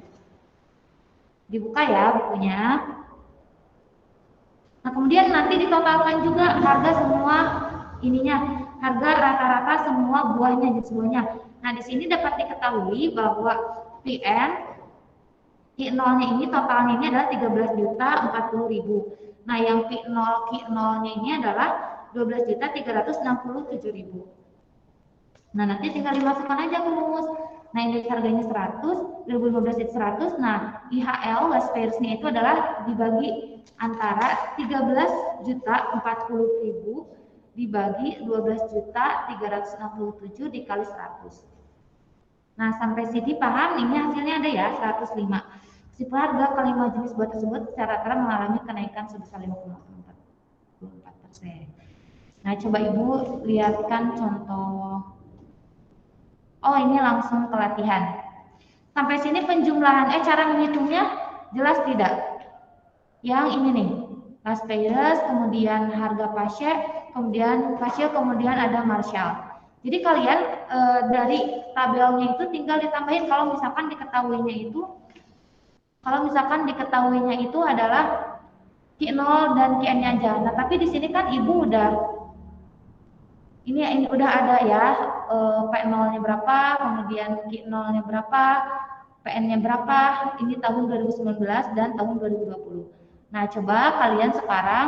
Dibuka ya bukunya. Nah, kemudian nanti ditotalkan juga harga semua ininya, harga rata-rata semua buahnya, jenis buahnya. Nah, di sini dapat diketahui bahwa PN Q0-nya ini totalnya ini adalah 13.040.000. Nah, yang Q0 Q0-nya ini adalah 12.367.000. Nah, nanti tinggal dimasukkan aja ke rumus. Nah, indeks harganya 100, 2015 itu 100. Nah, IHL last price-nya itu adalah dibagi antara 13.040.000 dibagi 12.367 dikali 100. Nah, sampai sini paham? Ini hasilnya ada ya, 105. Meskipun harga kelima jenis buah tersebut secara rata mengalami kenaikan sebesar 5,44%. Nah, coba Ibu lihatkan contoh. Oh, ini langsung ke latihan. Sampai sini penjumlahan, cara menghitungnya jelas tidak? Yang ini nih, last price, kemudian harga pasca, kemudian hasil, kemudian ada Marshall. Jadi kalian dari tabelnya itu tinggal ditambahin kalau misalkan diketahuinya itu adalah Q0 dan Q-nya aja. Nah, tapi di sini kan Ibu ini udah ada ya, P0-nya berapa, kemudian Q0-nya berapa, PN-nya berapa, ini tahun 2019 dan tahun 2020. Nah, coba kalian sekarang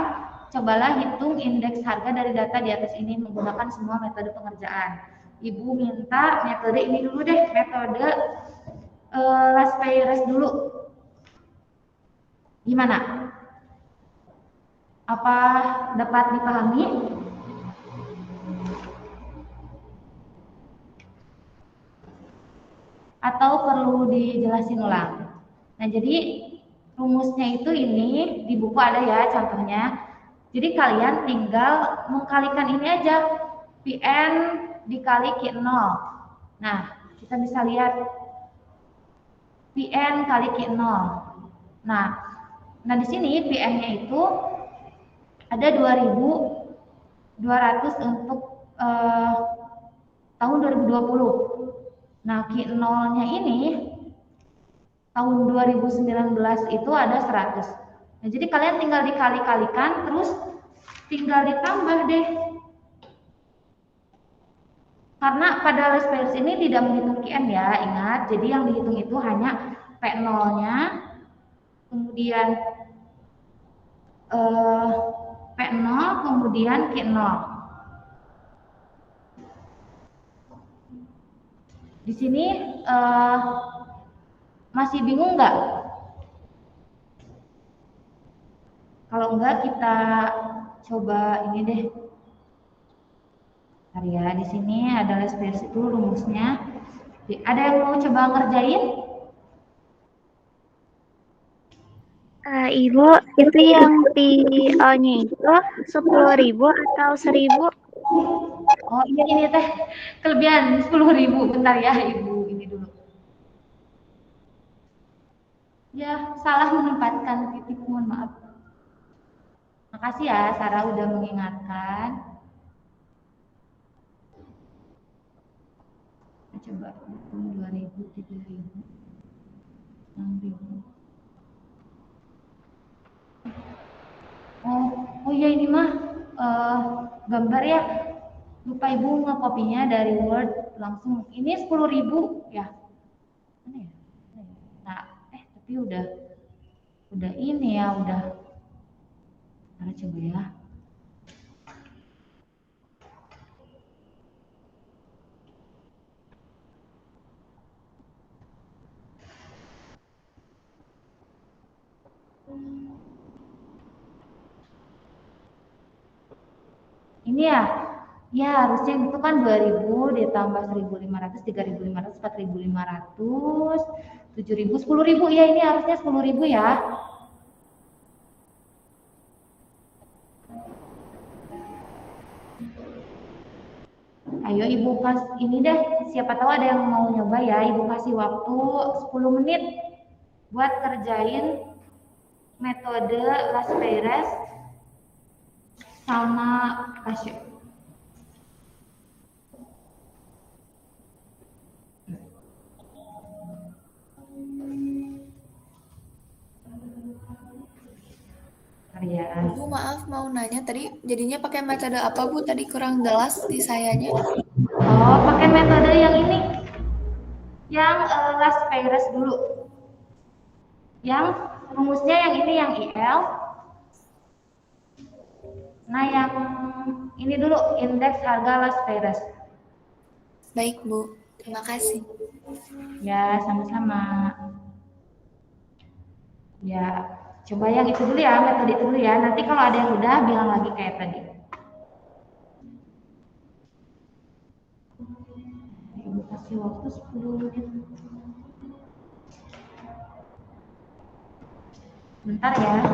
cobalah hitung indeks harga dari data di atas ini menggunakan semua metode pengerjaan. Ibu minta metode ini dulu deh, metode last price dulu. Gimana? Apa dapat dipahami? Atau perlu dijelasin ulang? Nah, jadi rumusnya itu ini di buku ada ya contohnya. Jadi kalian tinggal mengkalikan ini aja, PN dikali Q0. Nah, kita bisa lihat PN kali Q0. Nah di sini PN-nya itu ada 2.200 untuk tahun 2020. Nah, Q0-nya ini tahun 2019 itu ada 100. Nah, jadi kalian tinggal dikali-kalikan, terus tinggal ditambah deh. Karena pada last price ini tidak menghitung QN ya, ingat. Jadi yang dihitung itu hanya P0-nya, kemudian P0, kemudian Q0. Di sini masih bingung nggak? Kalau enggak kita coba ini deh. Bentar ya, di sini ada last price itu rumusnya. Ada yang mau coba ngerjain? Ibu, itu yang PO-nya itu 10.000 atau 1.000? Oh iya ini teh kelebihan 10.000. Bentar ya Ibu ini dulu. Ya salah menempatkan titik, mohon maaf. Makasih ya Sarah udah mengingatkan. Coba 2.000, 3.000, 6.000. Oh iya ini mah gambar ya. Lupa Ibu ngekopinya dari Word langsung. Ini 10.000 ya. Mana ya? Nah, tapi udah ini ya, udah. Mana coba ya. Ini ya. Ya, harusnya itu kan 2.000 ditambah 1.500, 3.500, 4.500, 7.000, 10.000. Ya, ini harusnya 10.000 ya. Ayo Ibu pas ini deh, siapa tahu ada yang mau nyoba ya. Ibu kasih waktu 10 menit buat kerjain metode Las Perez sama Casio. Ya. Bu, maaf mau nanya tadi jadinya pakai metode apa Bu? Tadi kurang jelas di sayanya. Oh, pakai metode yang ini. Yang Las Perez dulu. Yang rumusnya yang ini yang IL. Nah, yang ini dulu indeks harga Las Perez. Baik Bu, terima kasih. Ya, sama-sama. Ya, coba yang itu dulu ya, metode itu dulu ya. Nanti kalau ada yang udah, bilang lagi kayak tadi. Ibu kasih waktu 10 menit. Bentar ya.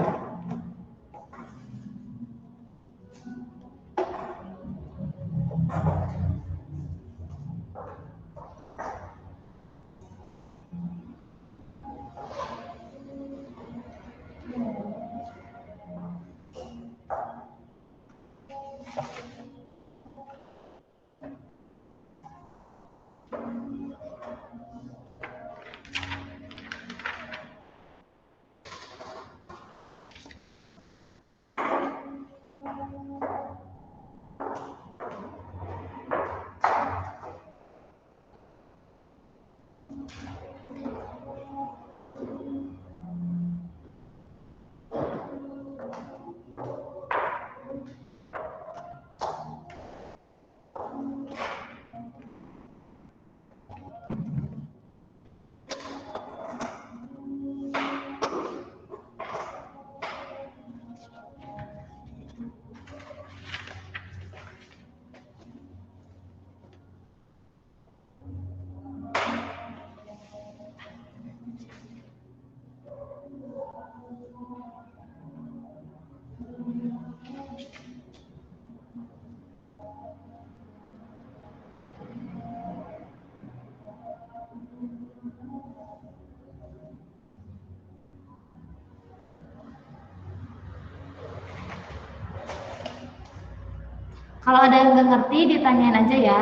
Kalau ada yang nggak ngerti, ditanyain aja ya.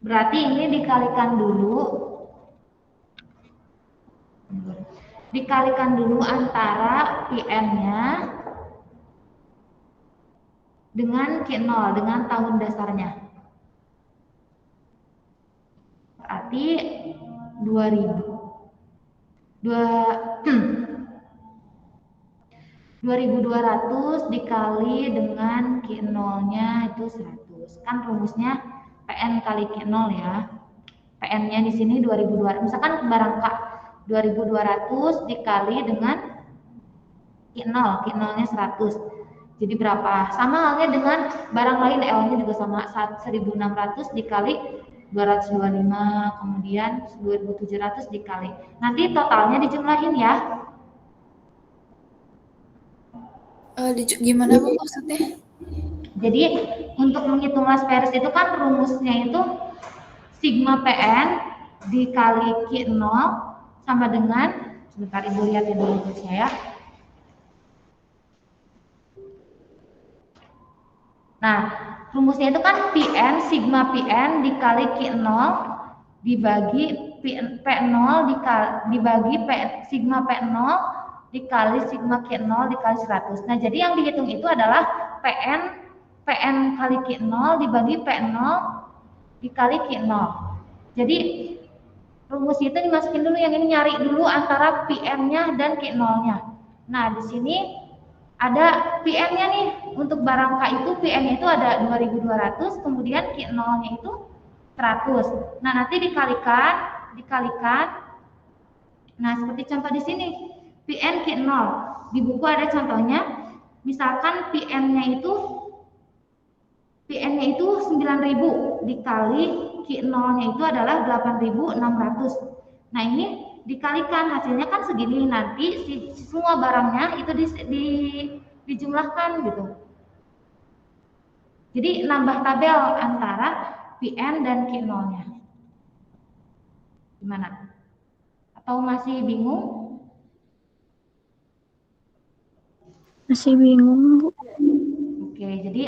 Berarti ini dikalikan dulu. Dikalikan dulu antara PN-nya dengan Q0, dengan tahun dasarnya. Berarti 2.200 dikali dengan Q0-nya itu 100. Kan rumusnya PN kali Q0 ya. PN-nya di sini 2.200. Misalkan barang K 2.200 dikali dengan Q0, Q0-nya 100. Jadi berapa? Sama halnya dengan barang lain, L-nya juga sama, 1.600 dikali 225, kemudian 2.700 dikali. Nanti totalnya dijumlahin ya. Gimana Bu maksudnya? Jadi untuk menghitung Las Peres itu kan rumusnya itu sigma PN dikali Q0 sama dengan, sebentar Ibu lihat ya dulu rumusnya ya. Nah, rumusnya itu kan PN, sigma PN dikali Q0 dibagi P0 dibagi sigma P0 dikali sigma Q0 dikali 100. Nah, jadi yang dihitung itu adalah PN kali Q0 dibagi P0 dikali Q0. Jadi rumus itu dimasukin dulu, yang ini nyari dulu antara PN-nya dan Q0-nya. Nah, di sini ada PN-nya nih, untuk barang K itu PN-nya itu ada 2200, kemudian Q0-nya itu 100. Nah, nanti dikalikan. Nah, seperti contoh di sini, PN Q0. Di buku ada contohnya, misalkan PN-nya itu 9.000 dikali Q0-nya itu adalah 8.600. Nah, ini dikalikan, hasilnya kan segini, nanti semua barangnya itu dijumlahkan gitu. Jadi nambah tabel antara PN dan Q0-nya. Gimana? Atau masih bingung? Masih bingung, Bu. Oke, jadi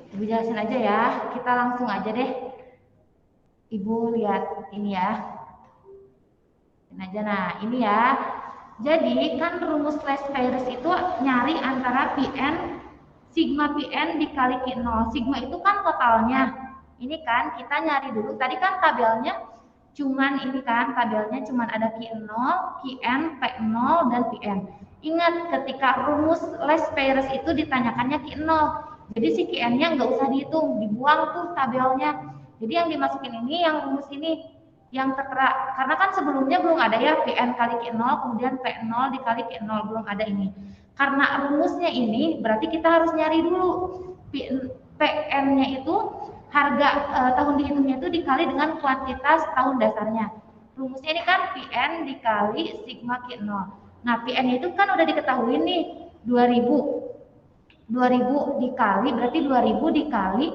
Ibu jelasin aja ya. Kita langsung aja deh. Ibu lihat ini ya. Nah, ini ya. Jadi kan rumus Las Peres itu nyari antara PN, sigma PN dikali Q0. Sigma itu kan totalnya. Ini kan kita nyari dulu. Tadi kan tabelnya cuman ini kan, tabelnya cuman ada Q0, Qn, P0 dan Pn. Ingat ketika rumus Las Peres itu ditanyakannya Q0. Jadi si Qn-nya nggak usah dihitung, dibuang tuh tabelnya. Jadi yang dimasukin ini yang rumus ini yang tertera, karena kan sebelumnya belum ada ya PN kali Q0 kemudian P0 dikali Q0, belum ada ini. Karena rumusnya ini berarti kita harus nyari dulu PN-nya itu harga tahun dihitungnya itu dikali dengan kuantitas tahun dasarnya. Rumusnya ini kan PN dikali sigma Q0. Nah, PN-nya itu kan udah diketahui nih 2000 dikali, berarti 2000 dikali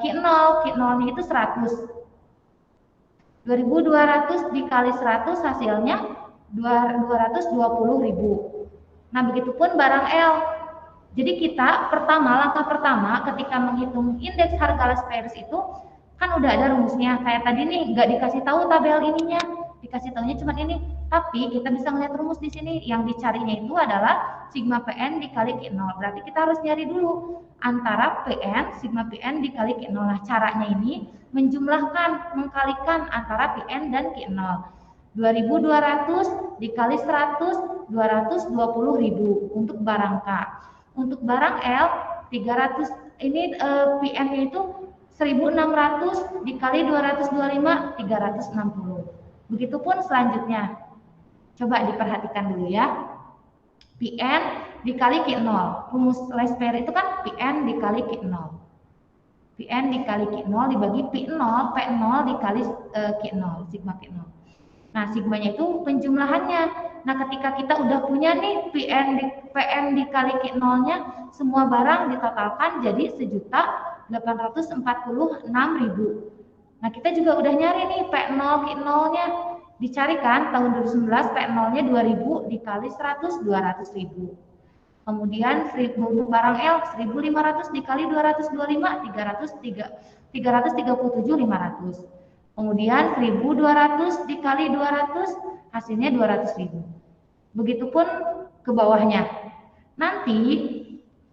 Q0, Q0-nya itu 100. 2200 dikali 100 hasilnya 220.000. Nah, begitupun barang L. Jadi kita langkah pertama ketika menghitung indeks harga Las Peres itu kan udah ada rumusnya. Kayak tadi nih, nggak dikasih tahu tabel ininya, dikasih tahunya cuma ini. Tapi kita bisa melihat rumus di sini, yang dicarinya itu adalah sigma PN dikali Q0. Berarti kita harus nyari dulu antara PN, sigma PN dikali Q0. Nah, caranya ini menjumlahkan, mengkalikan antara PN dan Q0. 2200 dikali 100, 220.000 untuk barang K. Untuk barang L 300, ini PN-nya itu 1.600 dikali 225, 360. Begitupun selanjutnya. Coba diperhatikan dulu ya. PN dikali Q0. Rumus Las Peres itu kan PN dikali Q0. PN dikali Q0 dibagi P0 dikali Q0, sigma Q0. Nah, sigmanya itu penjumlahannya. Nah, ketika kita udah punya nih PN dikali Q0-nya, semua barang ditotalkan jadi 1.846.000. Nah, kita juga udah nyari nih P0 Q0-nya. Dicarikan tahun 2019 P0-nya 2000 dikali 100, 200.000. Kemudian 1000 barang L 1.500 dikali 225, 337.500. Kemudian 1.200 dikali 200 hasilnya 200.000. Begitupun ke bawahnya. Nanti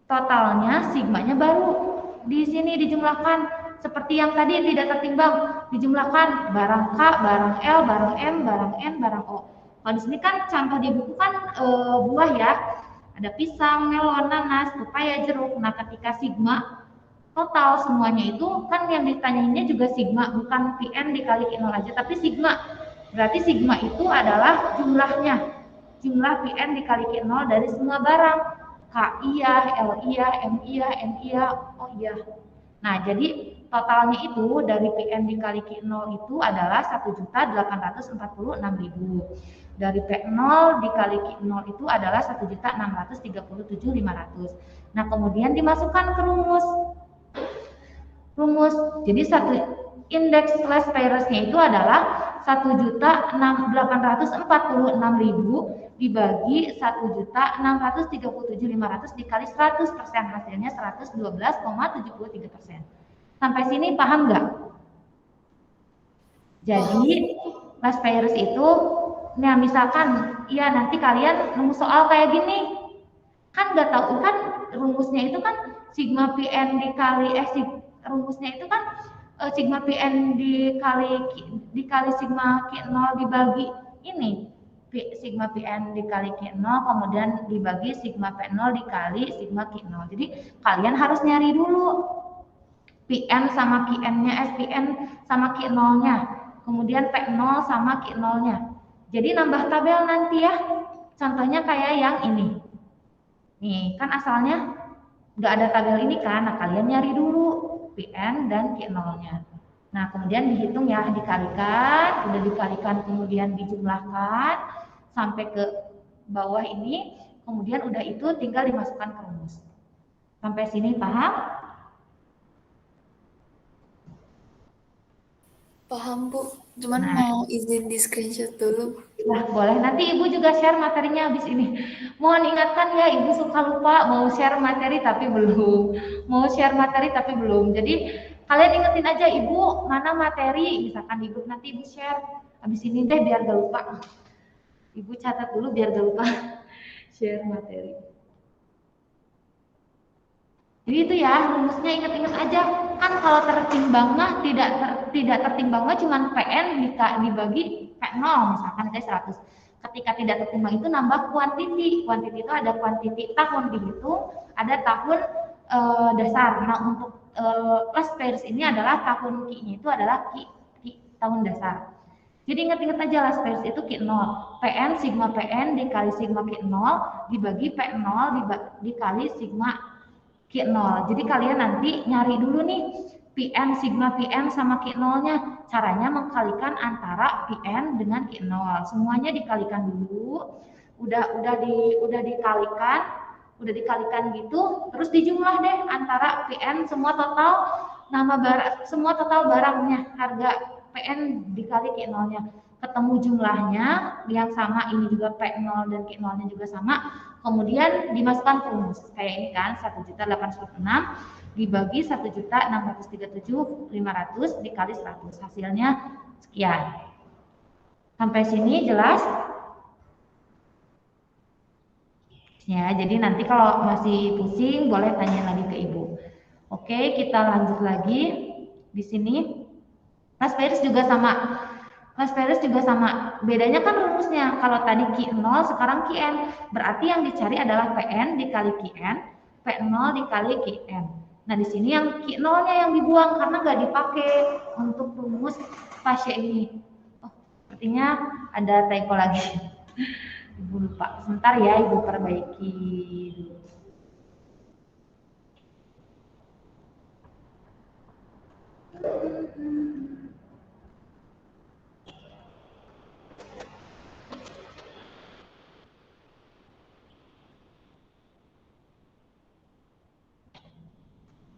totalnya sigmanya baru di sini dijumlahkan seperti yang tadi tidak tertimbang, dijumlahkan barang K, barang L, barang M, barang N, barang O. Kalau di sini kan contoh di buku kan buah ya. Ada pisang, melon, nanas, pepaya, jeruk. Nah, ketika sigma total semuanya itu kan yang ditanyainnya juga sigma, bukan PN dikali Q0 aja, tapi sigma. Berarti sigma itu adalah jumlahnya, jumlah PN dikali Q0 dari semua barang. KI ya, LI ya, MI ya, NI ya, oh iya. Nah, jadi totalnya itu dari PN dikali Q0 itu adalah 1.846.000. Dari P0 dikali Q0 itu adalah 1.637.500. Nah, kemudian dimasukkan ke rumus. Jadi indeks class pairs-nya itu adalah 1.846.000 dibagi 1.637.500 dikali 100%, hasilnya 112,73%. Sampai sini paham nggak? Jadi class pairs itu, nah misalkan, ya nanti kalian nemu soal kayak gini, kan nggak tahu kan rumusnya itu kan sigma PN dikali rumusnya itu kan sigma PN dikali sigma Q0 dibagi ini sigma PN dikali Q0 kemudian dibagi sigma P0 dikali sigma Q0. Jadi kalian harus nyari dulu PN sama QN-nya, PN sama Q0-nya, kemudian P0 sama Q0-nya. Jadi nambah tabel nanti ya. Contohnya kayak yang ini. Nih, kan asalnya nggak ada tabel ini kan, nah kalian nyari dulu PN dan Q0-nya. Nah, kemudian dihitung ya, dikalikan, udah dikalikan kemudian dijumlahkan sampai ke bawah ini, kemudian udah itu tinggal dimasukkan ke rumus. Sampai sini paham? Paham, Bu. Cuman mau izin di screenshot dulu. Nah, boleh. Nanti Ibu juga share materinya habis ini. Mohon ingatkan ya, Ibu suka lupa mau share materi tapi belum. Jadi kalian ingetin aja Ibu mana materi, misalkan di grup nanti Ibu share. Habis ini deh biar gak lupa. Ibu catat dulu biar gak lupa share materi. Jadi itu ya, rumusnya inget-inget aja. Kan kalau tertimbang mah tidak tertimbang mah cuma PN dibagi P0 misalkan kayak 100. Ketika tidak tertimbang itu nambah kuantiti. Kuantiti itu ada kuantiti tahun dihitung, ada tahun dasar. Nah, untuk class pairs ini adalah tahun Q-nya itu adalah Q tahun dasar. Jadi ingat-ingat aja class pairs itu Q0. PN sigma PN dikali sigma Q0 dibagi P0 dikali sigma Q0. Jadi kalian nanti nyari dulu nih PN sigma PN sama Q0-nya. Caranya mengkalikan antara PN dengan Q0. Semuanya dikalikan dulu. Udah dikalikan gitu, terus dijumlah deh antara PN semua total barangnya, harga PN dikali Q0-nya. Ketemu jumlahnya yang sama, ini juga P0 dan Q0-nya juga sama. Kemudian dimasukkan ke rumus kayak ini kan, 1.846 dibagi 1.637.500 dikali 100, hasilnya sekian. Sampai sini jelas? Ya, jadi nanti kalau masih pusing boleh tanya lagi ke Ibu. Oke, kita lanjut lagi di sini. Class pairs juga sama. Bedanya kan rumusnya. Kalau tadi Q0, sekarang Qn. Berarti yang dicari adalah Pn dikali Qn, P0 dikali Qn. Nah, di sini yang Q0-nya yang dibuang karena nggak dipakai untuk rumus fase ini. Oh, sepertinya ada typo lagi. Ibu lupa. Sebentar ya, Ibu perbaiki dulu.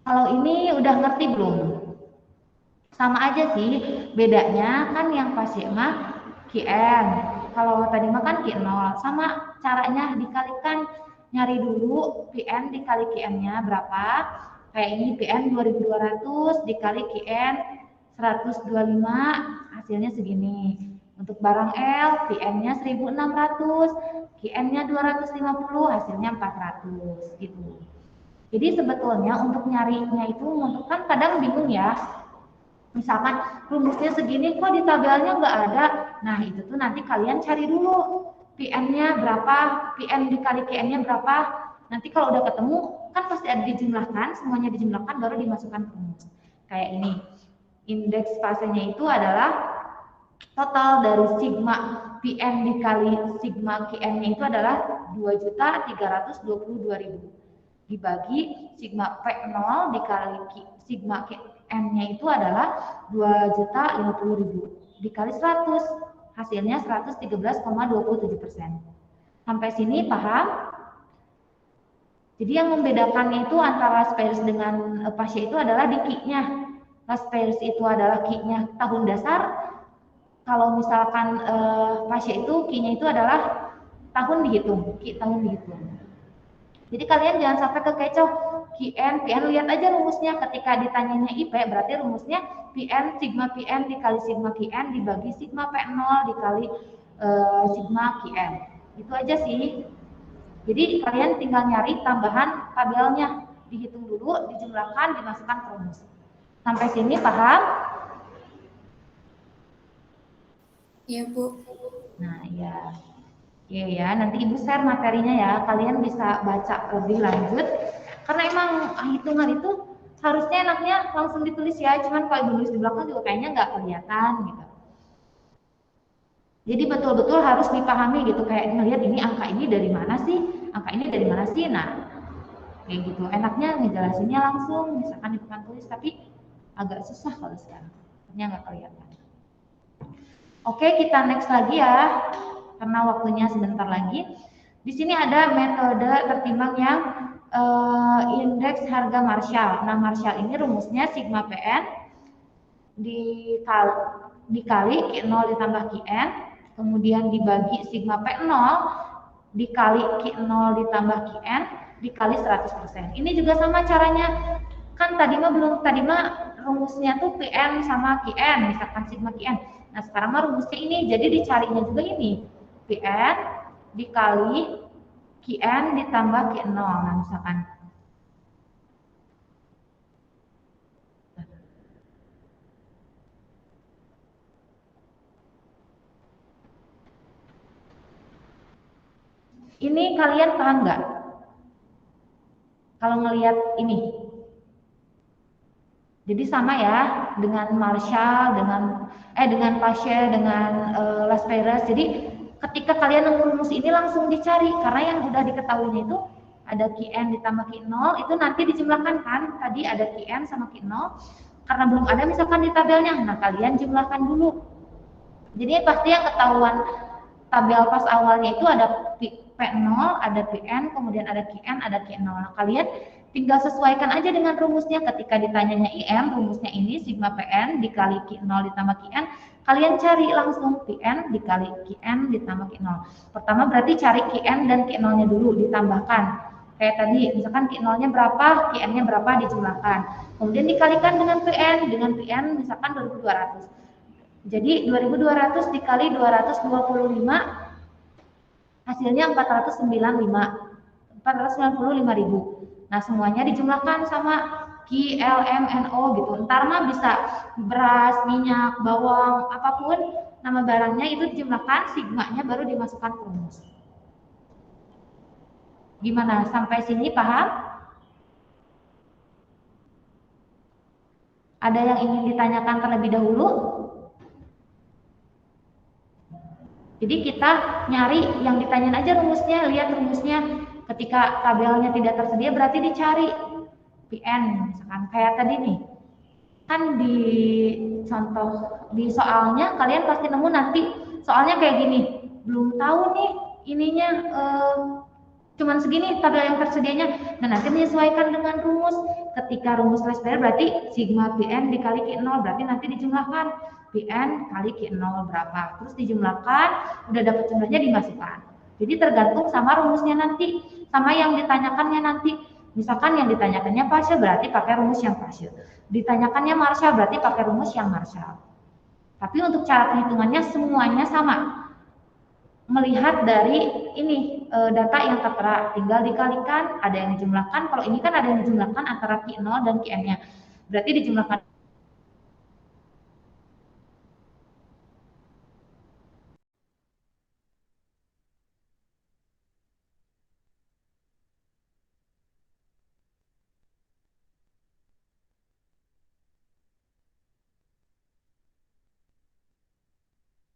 Kalau ini udah ngerti belum? Sama aja sih, bedanya kan yang fase mah Qn. Kalau tadi mah kan Q0, sama caranya dikalikan, nyari dulu PN dikali Qn-nya berapa. Kayak ini PN 2200 dikali Qn 125, hasilnya segini. Untuk barang L, PN-nya 1600, Qn-nya 250, hasilnya 400 gitu. Jadi sebetulnya untuk nyarinya itu kan kadang bingung ya. Misalkan rumusnya segini kok di tabelnya nggak ada. Nah, itu tuh nanti kalian cari dulu PN-nya berapa, PN dikali QN-nya berapa. Nanti kalau udah ketemu kan pasti ada dijumlahkan, semuanya dijumlahkan baru dimasukkan ke rumus. Kayak ini. Indeks fasenya itu adalah total dari sigma PN dikali sigma QN-nya itu adalah 2.322.000 dibagi sigma P0 dikali sigma QN-nya itu adalah 2.050.000 dikali 100, hasilnya 113,27%. Sampai sini paham? Jadi yang membedakannya itu antara Las Peris dengan Pasha itu adalah di Ki-nya. Las Peris itu adalah Ki-nya tahun dasar. Kalau misalkan Pasha itu Ki-nya itu adalah tahun dihitung, Ki tahun dihitung. Jadi kalian jangan sampai kekecoh PN, lihat aja rumusnya ketika ditanyanya IP berarti rumusnya PN sigma PN dikali sigma QN dibagi sigma P0 dikali sigma QN. Itu aja sih. Jadi kalian tinggal nyari tambahan tabelnya, dihitung dulu, dijumlahkan, dimasukkan ke rumus. Sampai sini paham? Iya, Bu. Nah, iya. Oke ya, nanti Ibu share materinya ya. Kalian bisa baca lebih lanjut. Karena emang hitungan itu harusnya enaknya langsung ditulis ya. Cuman kalau ditulis di belakang juga kayaknya nggak kelihatan gitu. Jadi betul-betul harus dipahami gitu. Kayak ngelihat ini angka ini dari mana sih? Angka ini dari mana sih? Nah, kayak gitu. Enaknya ngejelasinnya langsung, misalkan di papan tulis. Tapi agak susah kalau sekarang. Ternyata nggak kelihatan. Oke, kita next lagi ya. Karena waktunya sebentar lagi. Di sini ada metode tertimbang yang indeks harga Marshall. Nah, Marshall ini rumusnya sigma PN dikali Q0 ditambah QN, kemudian dibagi sigma P0 dikali Q0 ditambah QN dikali 100%. Ini juga sama caranya. Kan tadi mah rumusnya tuh PN sama QN, misalkan sigma QN. Nah, sekarang mah rumusnya ini, jadi dicarinya juga ini. PN dikali QN ditambah Q0. Nah, misalkan ini kalian paham nggak? Kalau ngelihat ini. Jadi sama ya dengan Marshall, dengan Pasha, dengan Las Peres. Jadi ketika kalian nemu rumus ini langsung dicari karena yang udah diketahuinya itu ada QN ditambah Q0 itu nanti dijumlahkan kan. Tadi ada QN sama Q0 karena belum ada misalkan di tabelnya. Nah, kalian jumlahkan dulu. Jadi pasti yang ketahuan tabel pas awalnya itu ada P0, ada PN, kemudian ada QN, ada Q0. Nah, kalian tinggal sesuaikan aja dengan rumusnya. Ketika ditanyanya IM, rumusnya ini sigma PN dikali Q0 ditambah QN, kalian cari langsung PN dikali QN ditambah Q0. Pertama berarti cari QN dan Q0-nya dulu ditambahkan. Kayak tadi, misalkan Q0-nya berapa, QN-nya berapa dijumlahkan. Kemudian dikalikan dengan PN misalkan 2200. Jadi 2200 dikali 225 hasilnya 495.000. Nah, semuanya dijumlahkan sama KLMNO gitu. Ntar mah bisa beras, minyak, bawang, apapun nama barangnya itu dijumlahkan, sigmanya baru dimasukkan ke rumus. Gimana? Sampai sini paham? Ada yang ingin ditanyakan terlebih dahulu? Jadi kita nyari yang ditanyain aja rumusnya, lihat rumusnya. Ketika tabelnya tidak tersedia berarti dicari PN, misalkan kayak tadi nih. Kan di contoh di soalnya kalian pasti nemu nanti soalnya kayak gini. Belum tahu nih ininya cuman segini tabel yang tersedianya. Nah, nanti menyesuaikan dengan rumus. Ketika rumus Lesper berarti sigma PN dikali Q0 berarti nanti dijumlahkan PN kali Q0 berapa. Terus dijumlahkan, udah dapat jumlahnya dimasukkan. Jadi tergantung sama rumusnya nanti, sama yang ditanyakannya nanti. Misalkan yang ditanyakannya Pasha berarti pakai rumus yang Pasha. Ditanyakannya Marshall berarti pakai rumus yang Marshall. Tapi untuk cara perhitungannya semuanya sama. Melihat dari ini data yang tertera, tinggal dikalikan, ada yang dijumlahkan. Kalau ini kan ada yang dijumlahkan antara Q0 dan QN-nya. Berarti dijumlahkan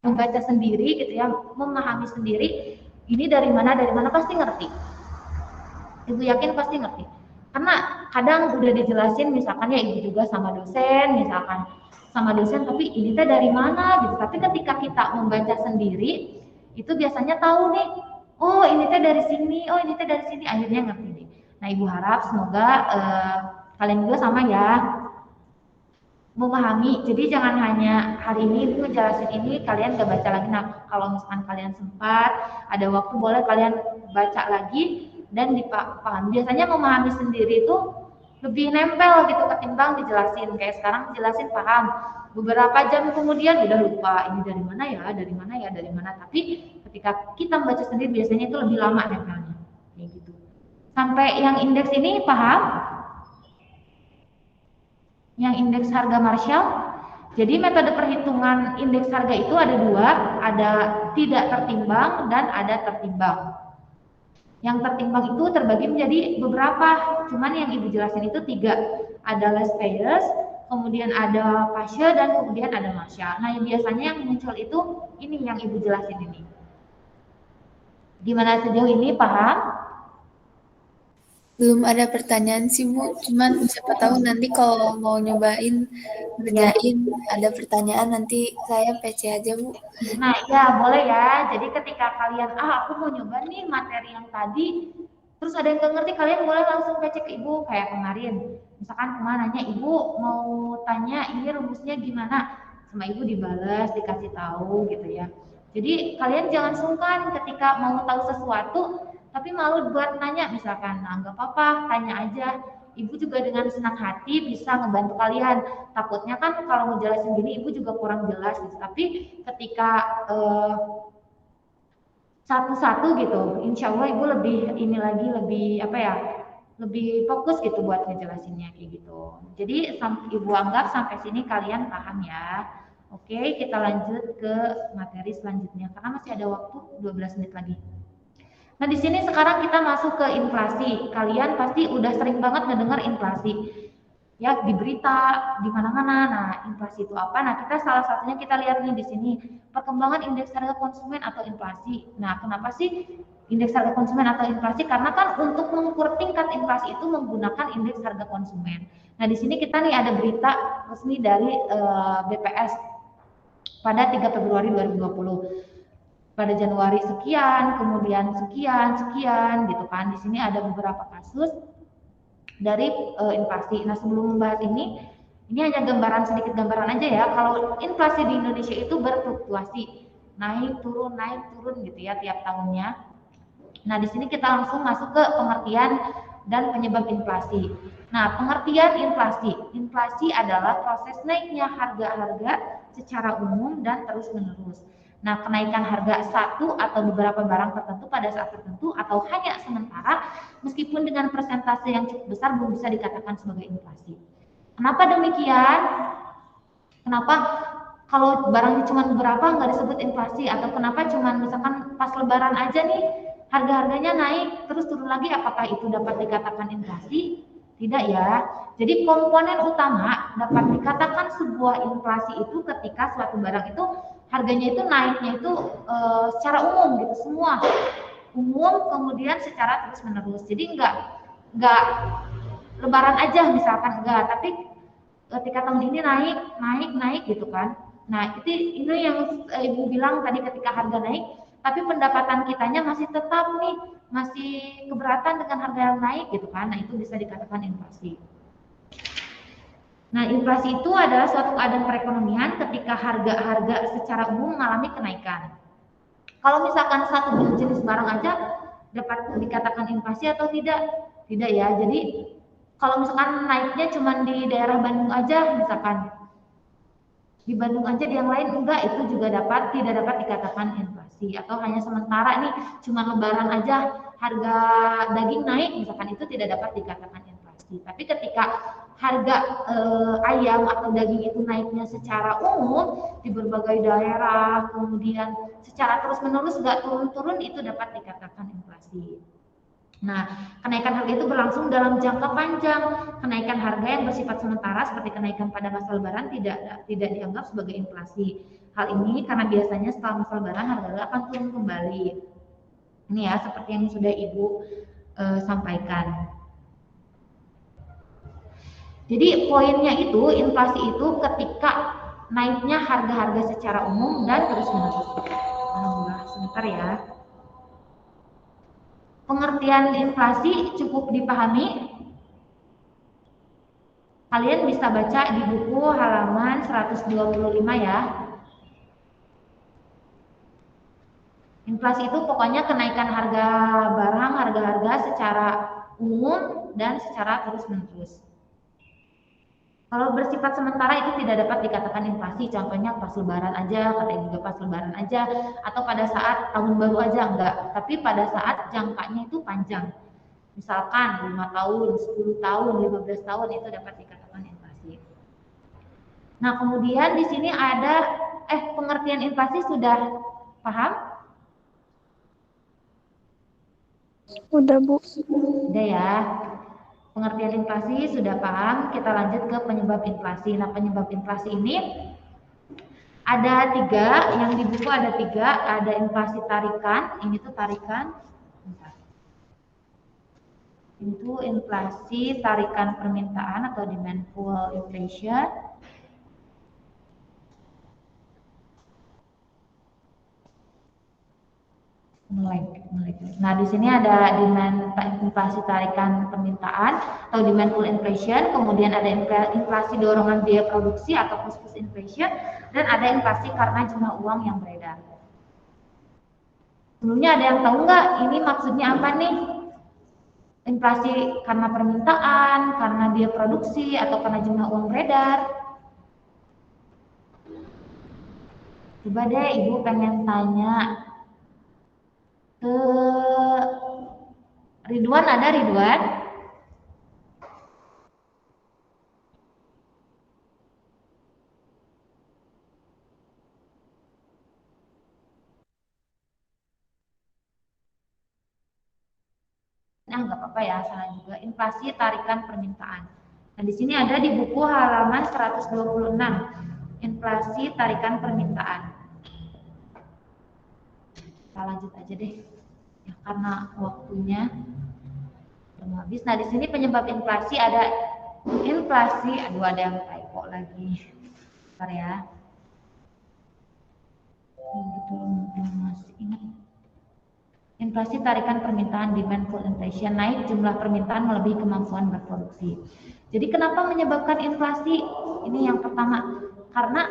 membaca sendiri gitu ya, memahami sendiri ini dari mana pasti ngerti. Ibu yakin pasti ngerti. Karena kadang udah dijelasin misalkan ya ibu juga sama dosen, tapi ini teh dari mana gitu. Tapi ketika kita membaca sendiri, itu biasanya tahu nih, oh ini teh dari sini, oh ini teh dari sini, akhirnya ngerti nih. Nah ibu harap semoga kalian juga sama ya, memahami. Jadi jangan hanya hari ini ibu jelasin ini, kalian gak baca lagi. Nah kalau misalkan kalian sempat, ada waktu boleh kalian baca lagi dan dipahami. Biasanya memahami sendiri itu lebih nempel gitu ketimbang dijelasin. Kayak sekarang dijelasin paham, beberapa jam kemudian udah lupa ini dari mana. Tapi ketika kita membaca sendiri biasanya itu lebih lama nempelnya, kayak gitu. Sampai yang indeks ini paham? Yang indeks harga Marshall. Jadi metode perhitungan indeks harga itu ada dua, ada tidak tertimbang dan ada tertimbang. Yang tertimbang itu terbagi menjadi beberapa, cuman yang ibu jelasin itu 3. Ada less payers, kemudian ada partial, dan kemudian ada Marshall. Nah yang biasanya yang muncul itu ini yang ibu jelasin ini. Gimana sejauh ini paham? Belum ada pertanyaan sih Bu, cuman siapa tahu nanti kalau mau nyobain ngerjain ada pertanyaan nanti saya PC aja Bu. Nah ya boleh ya, jadi ketika kalian aku mau nyoba nih materi yang tadi, terus ada yang gak ngerti, kalian boleh langsung PC ke ibu. Kayak kemarin misalkan nanya, ibu mau tanya ini rumusnya gimana, sama ibu dibalas, dikasih tahu gitu ya. Jadi kalian jangan sungkan ketika mau tahu sesuatu tapi malu buat nanya misalkan. Nah nggak apa-apa, tanya aja. Ibu juga dengan senang hati bisa ngebantu kalian. Takutnya kan kalau ngejelasin gini ibu juga kurang jelas gitu. Tapi ketika satu-satu gitu, insya Allah ibu lebih lebih fokus gitu buat ngejelasinnya kayak gitu. Jadi ibu anggap sampai sini kalian paham ya. Oke, kita lanjut ke materi selanjutnya karena masih ada waktu 12 menit lagi. Nah, di sini sekarang kita masuk ke inflasi. Kalian pasti udah sering banget ngedengar inflasi. Ya, di berita, di mana-mana. Nah, inflasi itu apa? Nah, salah satunya kita lihat nih di sini, perkembangan indeks harga konsumen atau inflasi. Nah, kenapa sih indeks harga konsumen atau inflasi? Karena kan untuk mengukur tingkat inflasi itu menggunakan indeks harga konsumen. Nah, di sini kita nih ada berita resmi dari BPS pada 3 Februari 2020. Pada Januari sekian, kemudian sekian gitu kan. Di sini ada beberapa kasus dari inflasi. Nah, sebelum membahas ini hanya sedikit gambaran aja ya. Kalau inflasi di Indonesia itu berfluktuasi, naik turun gitu ya tiap tahunnya. Nah, di sini kita langsung masuk ke pengertian dan penyebab inflasi. Nah, pengertian inflasi. Inflasi adalah proses naiknya harga-harga secara umum dan terus-menerus. Nah, kenaikan harga satu atau beberapa barang tertentu pada saat tertentu atau hanya sementara, meskipun dengan persentase yang cukup besar belum bisa dikatakan sebagai inflasi. Kenapa demikian? Kenapa kalau barangnya cuma berapa nggak disebut inflasi? Atau kenapa cuma misalkan pas lebaran aja nih harga-harganya naik terus turun lagi, apakah itu dapat dikatakan inflasi? Tidak ya. Jadi komponen utama dapat dikatakan sebuah inflasi itu ketika suatu barang itu harganya itu naiknya itu secara umum gitu, semua umum, kemudian secara terus menerus. Jadi enggak lebaran aja misalkan, enggak, tapi ketika tahun ini naik gitu kan. Nah ini yang ibu bilang tadi, ketika harga naik tapi pendapatan kitanya masih tetap nih, masih keberatan dengan harga yang naik gitu kan. Nah itu bisa dikatakan inflasi. Nah, inflasi itu adalah suatu keadaan perekonomian ketika harga-harga secara umum mengalami kenaikan. Kalau misalkan satu jenis barang aja dapat dikatakan inflasi atau tidak? Tidak ya. Jadi kalau misalkan naiknya cuma di daerah Bandung aja, misalkan di Bandung aja, di yang lain enggak, itu juga tidak dapat dikatakan inflasi. Atau hanya sementara nih, cuma lebaran aja harga daging naik, misalkan, itu tidak dapat dikatakan inflasi. Tapi ketika harga ayam atau daging itu naiknya secara umum di berbagai daerah, kemudian secara terus-menerus nggak turun-turun, itu dapat dikatakan inflasi. Nah, kenaikan harga itu berlangsung dalam jangka panjang. Kenaikan harga yang bersifat sementara seperti kenaikan pada masa lebaran tidak dianggap sebagai inflasi. Hal ini karena biasanya setelah masa lebaran harga akan turun kembali. Ini ya seperti yang sudah Ibu sampaikan. Jadi poinnya itu inflasi itu ketika naiknya harga-harga secara umum dan terus-menerus. Alhamdulillah, sebentar ya. Pengertian inflasi cukup dipahami. Kalian bisa baca di buku halaman 125 ya. Inflasi itu pokoknya kenaikan harga barang, harga-harga secara umum dan secara terus-menerus. Kalau bersifat sementara itu tidak dapat dikatakan inflasi, contohnya pas lebaran aja, katanya juga pas lebaran aja, atau pada saat tahun baru aja, enggak. Tapi pada saat jangkanya itu panjang. Misalkan 5 tahun, 10 tahun, 15 tahun itu dapat dikatakan inflasi. Nah, kemudian di sini ada pengertian inflasi sudah paham? Udah, Bu. Udah ya. Pengertian inflasi sudah paham, kita lanjut ke penyebab inflasi. Nah, penyebab inflasi ini ada 3, yang di buku ada 3, ada inflasi tarikan, ini tuh tarikan, ini tuh inflasi tarikan permintaan atau demand pull inflation. Nah, di sini ada demand inflasi tarikan permintaan atau demand pull inflation, kemudian ada inflasi dorongan biaya produksi atau cost push inflation, dan ada inflasi karena jumlah uang yang beredar. Sebelumnya ada yang tahu nggak ini maksudnya apa nih? Inflasi karena permintaan, karena biaya produksi, atau karena jumlah uang beredar? Coba deh Ibu pengen tanya ke Ridwan, ada Ridwan? Nah, nggak apa-apa ya, salah juga. Inflasi tarikan permintaan. Nah, di sini ada di buku halaman 126. Inflasi tarikan permintaan. Kita lanjut aja deh. Ya, karena waktunya belum habis. Nah, di sini penyebab inflasi ada inflasi, aduh ada yang typo lagi. Bentar ya. Betul masih ingat. Inflasi tarikan permintaan demand pull inflation, naik jumlah permintaan melebihi kemampuan berproduksi. Jadi kenapa menyebabkan inflasi? Ini yang pertama, karena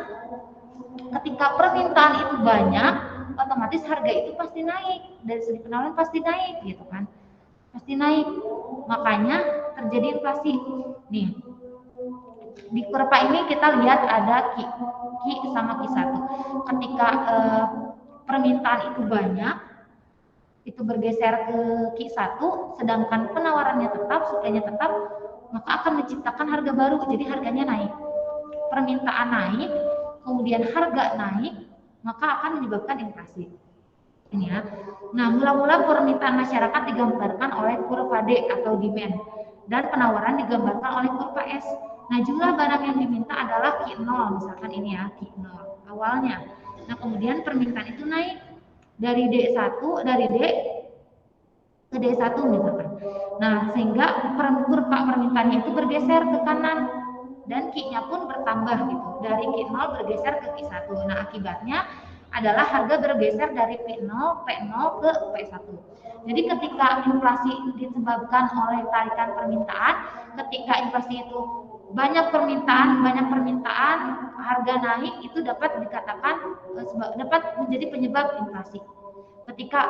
ketika permintaan itu banyak, otomatis harga itu pasti naik, dari segi penawaran pasti naik gitu kan, pasti naik, makanya terjadi inflasi. Nih di kurva ini kita lihat ada Q sama Q1. Ketika permintaan itu banyak, itu bergeser ke Q1, sedangkan penawarannya tetap, suplainya tetap, maka akan menciptakan harga baru, jadi harganya naik. Permintaan naik, kemudian harga naik, maka akan menyebabkan inflasi. Ini ya. Nah, mula-mula permintaan masyarakat digambarkan oleh kurva D atau demand, dan penawaran digambarkan oleh kurva S. Nah, jumlah barang yang diminta adalah Q0, misalkan ini ya, Q0 awalnya. Nah, kemudian permintaan itu naik dari D1, dari D ke D1 misalkan. Nah, sehingga kurva permintaannya itu bergeser ke kanan dan Q-nya pun bertambah gitu. Dari Q0 bergeser ke Q1. Nah, akibatnya adalah harga bergeser dari P0 ke P1. Jadi ketika inflasi disebabkan oleh tarikan permintaan, ketika inflasi itu banyak permintaan, harga naik, itu dapat dikatakan dapat menjadi penyebab inflasi. Ketika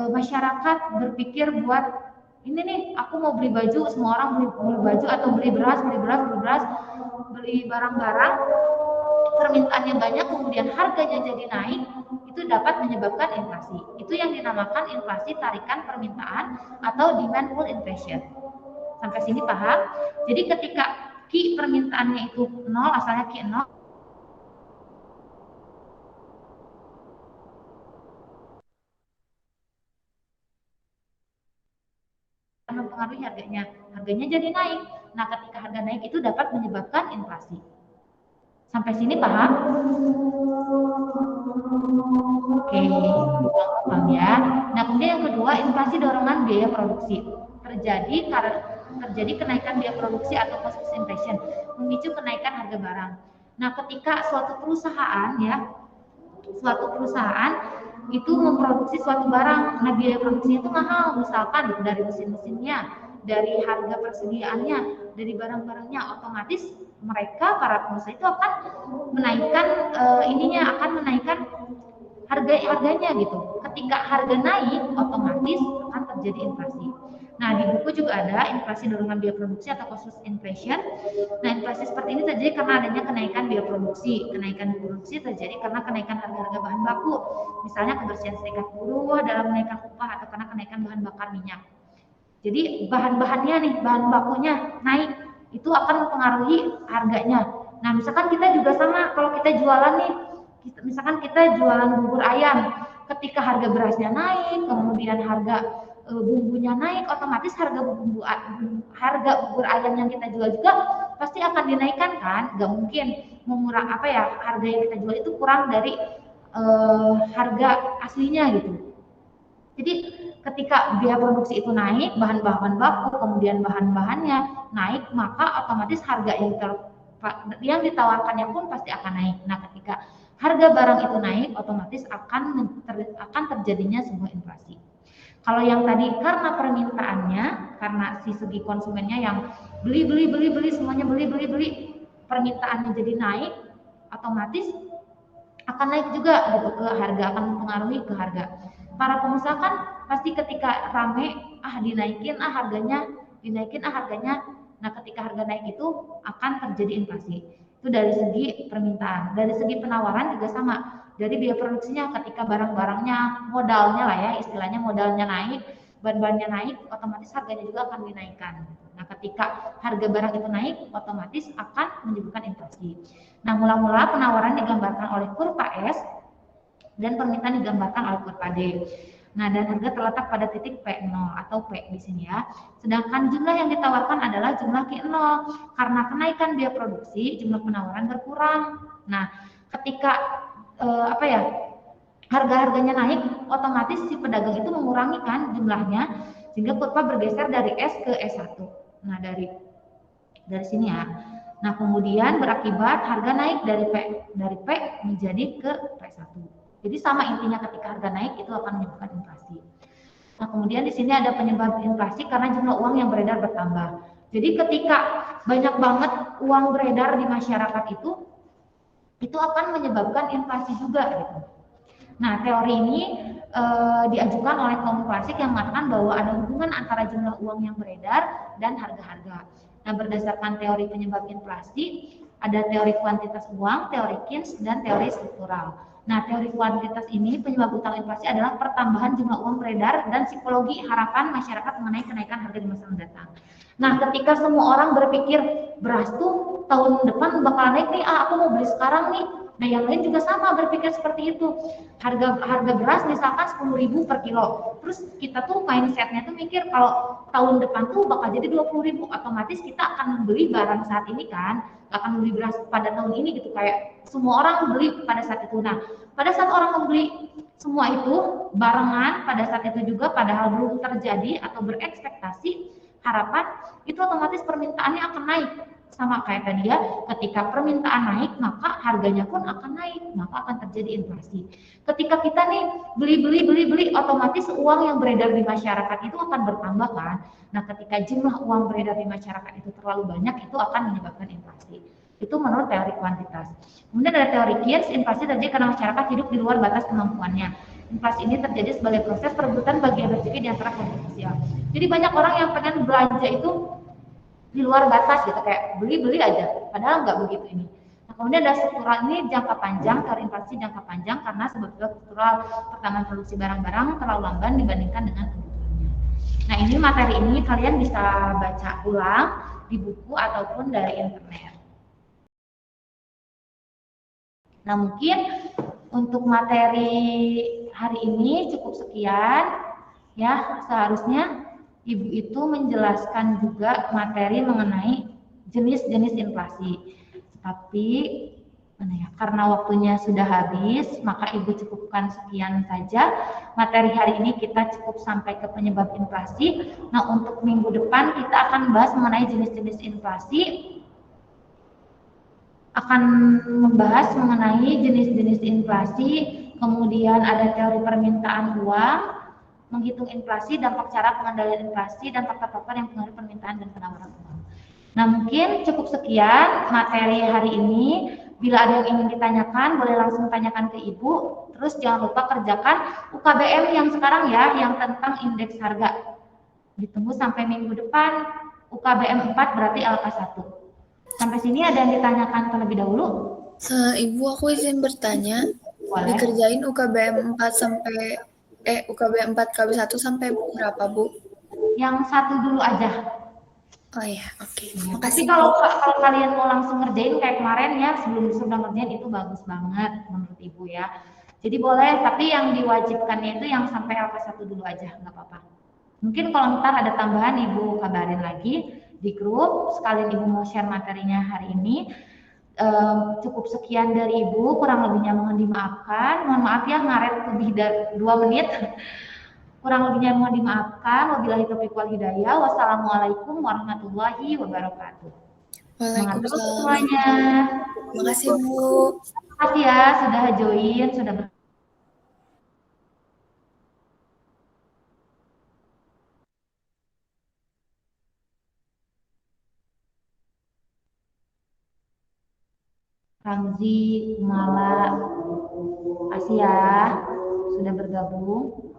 masyarakat berpikir buat ini nih, aku mau beli baju, semua orang beli baju atau beli beras, beli barang-barang, permintaannya banyak, kemudian harganya jadi naik, itu dapat menyebabkan inflasi. Itu yang dinamakan inflasi tarikan permintaan atau demand pull inflation. Sampai sini paham? Jadi ketika Q permintaannya itu 0, asalnya Q0, mempengaruhi harganya. Harganya jadi naik. Nah, ketika harga naik itu dapat menyebabkan inflasi. Sampai sini paham? Oke, paham ya. Nah, kemudian yang kedua, inflasi dorongan biaya produksi. Terjadi kenaikan biaya produksi atau cost inflation, memicu kenaikan harga barang. Nah, ketika suatu perusahaan itu memproduksi suatu barang, nah biaya produksinya itu mahal, misalkan dari mesin-mesinnya, dari harga persediaannya, dari barang-barangnya, otomatis mereka para pengusaha itu akan menaikkan harganya gitu. Ketika harga naik, otomatis akan terjadi inflasi. Nah, di buku juga ada inflasi dorongan biaya produksi atau cost inflation. Nah, inflasi seperti ini terjadi karena adanya kenaikan biaya produksi. Kenaikan biaya produksi terjadi karena kenaikan harga-harga bahan baku. Misalnya kebersihan serikat buruh dalam menaikkan upah atau karena kenaikan bahan bakar minyak. Jadi bahan-bahannya nih, bahan bakunya naik, itu akan mempengaruhi harganya. Nah, misalkan kita juga sama, kalau kita jualan nih, misalkan kita jualan bubur ayam, ketika harga berasnya naik, kemudian harga bumbunya naik, otomatis harga bubur ayam yang kita jual juga pasti akan dinaikkan kan? Gak mungkin harga yang kita jual itu kurang dari harga aslinya gitu. Jadi ketika biaya produksi itu naik, bahan-bahan baku, kemudian bahan-bahannya naik, maka otomatis harga yang ditawarkannya pun pasti akan naik. Nah, ketika harga barang itu naik, otomatis akan terjadinya sebuah inflasi. Kalau yang tadi karena permintaannya, karena si segi konsumennya yang beli, semuanya beli, permintaannya jadi naik, otomatis akan naik juga gitu ke harga, akan mempengaruhi ke harga. Para pengusaha kan pasti ketika rame, harganya. Nah, ketika harga naik itu akan terjadi inflasi. Itu dari segi permintaan. Dari segi penawaran juga sama. Dari biaya produksinya, ketika barang-barangnya, modalnya lah ya, istilahnya modalnya naik, bahan-bahannya naik, otomatis harganya juga akan dinaikkan. Nah, ketika harga barang itu naik, otomatis akan menyebabkan inflasi. Nah, mula-mula penawaran digambarkan oleh kurva S dan permintaan digambarkan oleh kurva D. Nah, dan harga terletak pada titik P0 atau P di sini ya. Sedangkan jumlah yang ditawarkan adalah jumlah Q0. Karena kenaikan biaya produksi, jumlah penawaran berkurang. Nah, ketika harga-harganya naik, otomatis si pedagang itu mengurangi kan jumlahnya, sehingga kurva bergeser dari S ke S1. Nah, dari sini ya. Nah, kemudian berakibat harga naik dari P menjadi ke P1. Jadi sama intinya, ketika harga naik itu akan menyebabkan inflasi. Nah, kemudian di sini ada penyebab inflasi karena jumlah uang yang beredar bertambah. Jadi ketika banyak banget uang beredar di masyarakat itu akan menyebabkan inflasi juga gitu. Nah, teori ini diajukan oleh kaum klasik yang mengatakan bahwa ada hubungan antara jumlah uang yang beredar dan harga-harga. Nah, berdasarkan teori penyebab inflasi, ada teori kuantitas uang, teori Keynes, dan teori struktural. Nah, teori kuantitas ini penyebab utama inflasi adalah pertambahan jumlah uang beredar dan psikologi harapan masyarakat mengenai kenaikan harga di masa mendatang. Nah, ketika semua orang berpikir beras tuh tahun depan bakal naik nih, aku mau beli sekarang nih. Nah, yang lain juga sama berpikir seperti itu. Harga beras misalkan 10.000 per kilo. Terus kita tuh mindsetnya tuh mikir kalau tahun depan tuh bakal jadi 20.000. Otomatis kita akan membeli barang saat ini kan, akan membeli beras pada tahun ini gitu, kayak semua orang beli pada saat itu. Nah, pada saat orang membeli semua itu barengan pada saat itu juga, padahal belum terjadi atau berekspektasi harapan, itu otomatis permintaannya akan naik. Sama kayak tadi ya, ketika permintaan naik maka harganya pun akan naik, maka akan terjadi inflasi. Ketika kita nih beli, otomatis uang yang beredar di masyarakat itu akan bertambah kan. Nah, ketika jumlah uang beredar di masyarakat itu terlalu banyak, itu akan menyebabkan inflasi. Itu menurut teori kuantitas. Kemudian ada teori Keynes, inflasi terjadi karena masyarakat hidup di luar batas kemampuannya. Inflasi ini terjadi sebagai proses perebutan bagian rezeki di antara kelompok sosial. Jadi banyak orang yang pengen belanja itu di luar batas gitu, kayak beli aja, padahal nggak begitu ini. Nah, kemudian ada struktural, ini jangka panjang, teori inflasi jangka panjang karena sebab struktural pertambahan produksi barang-barang terlalu lamban dibandingkan dengan kebutuhannya. Nah, ini materi ini kalian bisa baca ulang di buku ataupun dari internet. Nah, mungkin untuk materi hari ini cukup sekian ya, seharusnya Ibu itu menjelaskan juga materi mengenai jenis-jenis inflasi. Tapi karena waktunya sudah habis, maka Ibu cukupkan sekian saja. Materi hari ini kita cukup sampai ke penyebab inflasi. Nah, untuk minggu depan kita akan bahas mengenai jenis-jenis inflasi. Akan membahas mengenai jenis-jenis inflasi, kemudian ada teori permintaan uang, menghitung inflasi, dampak cara pengendalian inflasi, dan faktor-faktor yang mempengaruhi permintaan dan penawaran uang. Nah, mungkin cukup sekian materi hari ini. Bila ada yang ingin ditanyakan, boleh langsung tanyakan ke Ibu. Terus jangan lupa kerjakan UKBM yang sekarang ya, yang tentang indeks harga. Ditunggu sampai minggu depan, UKBM 4 berarti LK1. Sampai sini ada yang ditanyakan terlebih dahulu? Ibu, aku izin bertanya. Boleh. Dikerjain UKBM 4 sampai UKBM 4 KB1 sampai berapa, Bu? Yang satu dulu aja. Oh ya, oke. Tapi Makasih. kalau kalian mau langsung ngerjain kayak kemarin ya, sebelum ngerjain itu bagus banget menurut Ibu ya. Jadi boleh, tapi yang diwajibkannya itu yang sampai LK1 dulu aja, nggak apa-apa. Mungkin kalau ntar ada tambahan Ibu kabarin lagi di grup, sekalian Ibu mau share materinya hari ini. Cukup sekian dari Ibu, kurang lebihnya mohon dimaafkan. Mohon maaf ya ngaret lebih dari 2 menit. Kurang lebihnya mohon dimaafkan. Wabillahi taufiq wal hidayah. Wassalamualaikum warahmatullahi wabarakatuh. Waalaikumsalam. Semuanya. Makasih, Bu. Terima kasih ya sudah join, sudah Ramzi, Kumala, kasih ya sudah bergabung.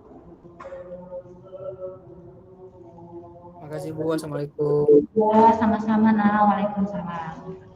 Makasih Bu. Assalamualaikum. Ya, sama-sama. Nah, waalaikumsalam.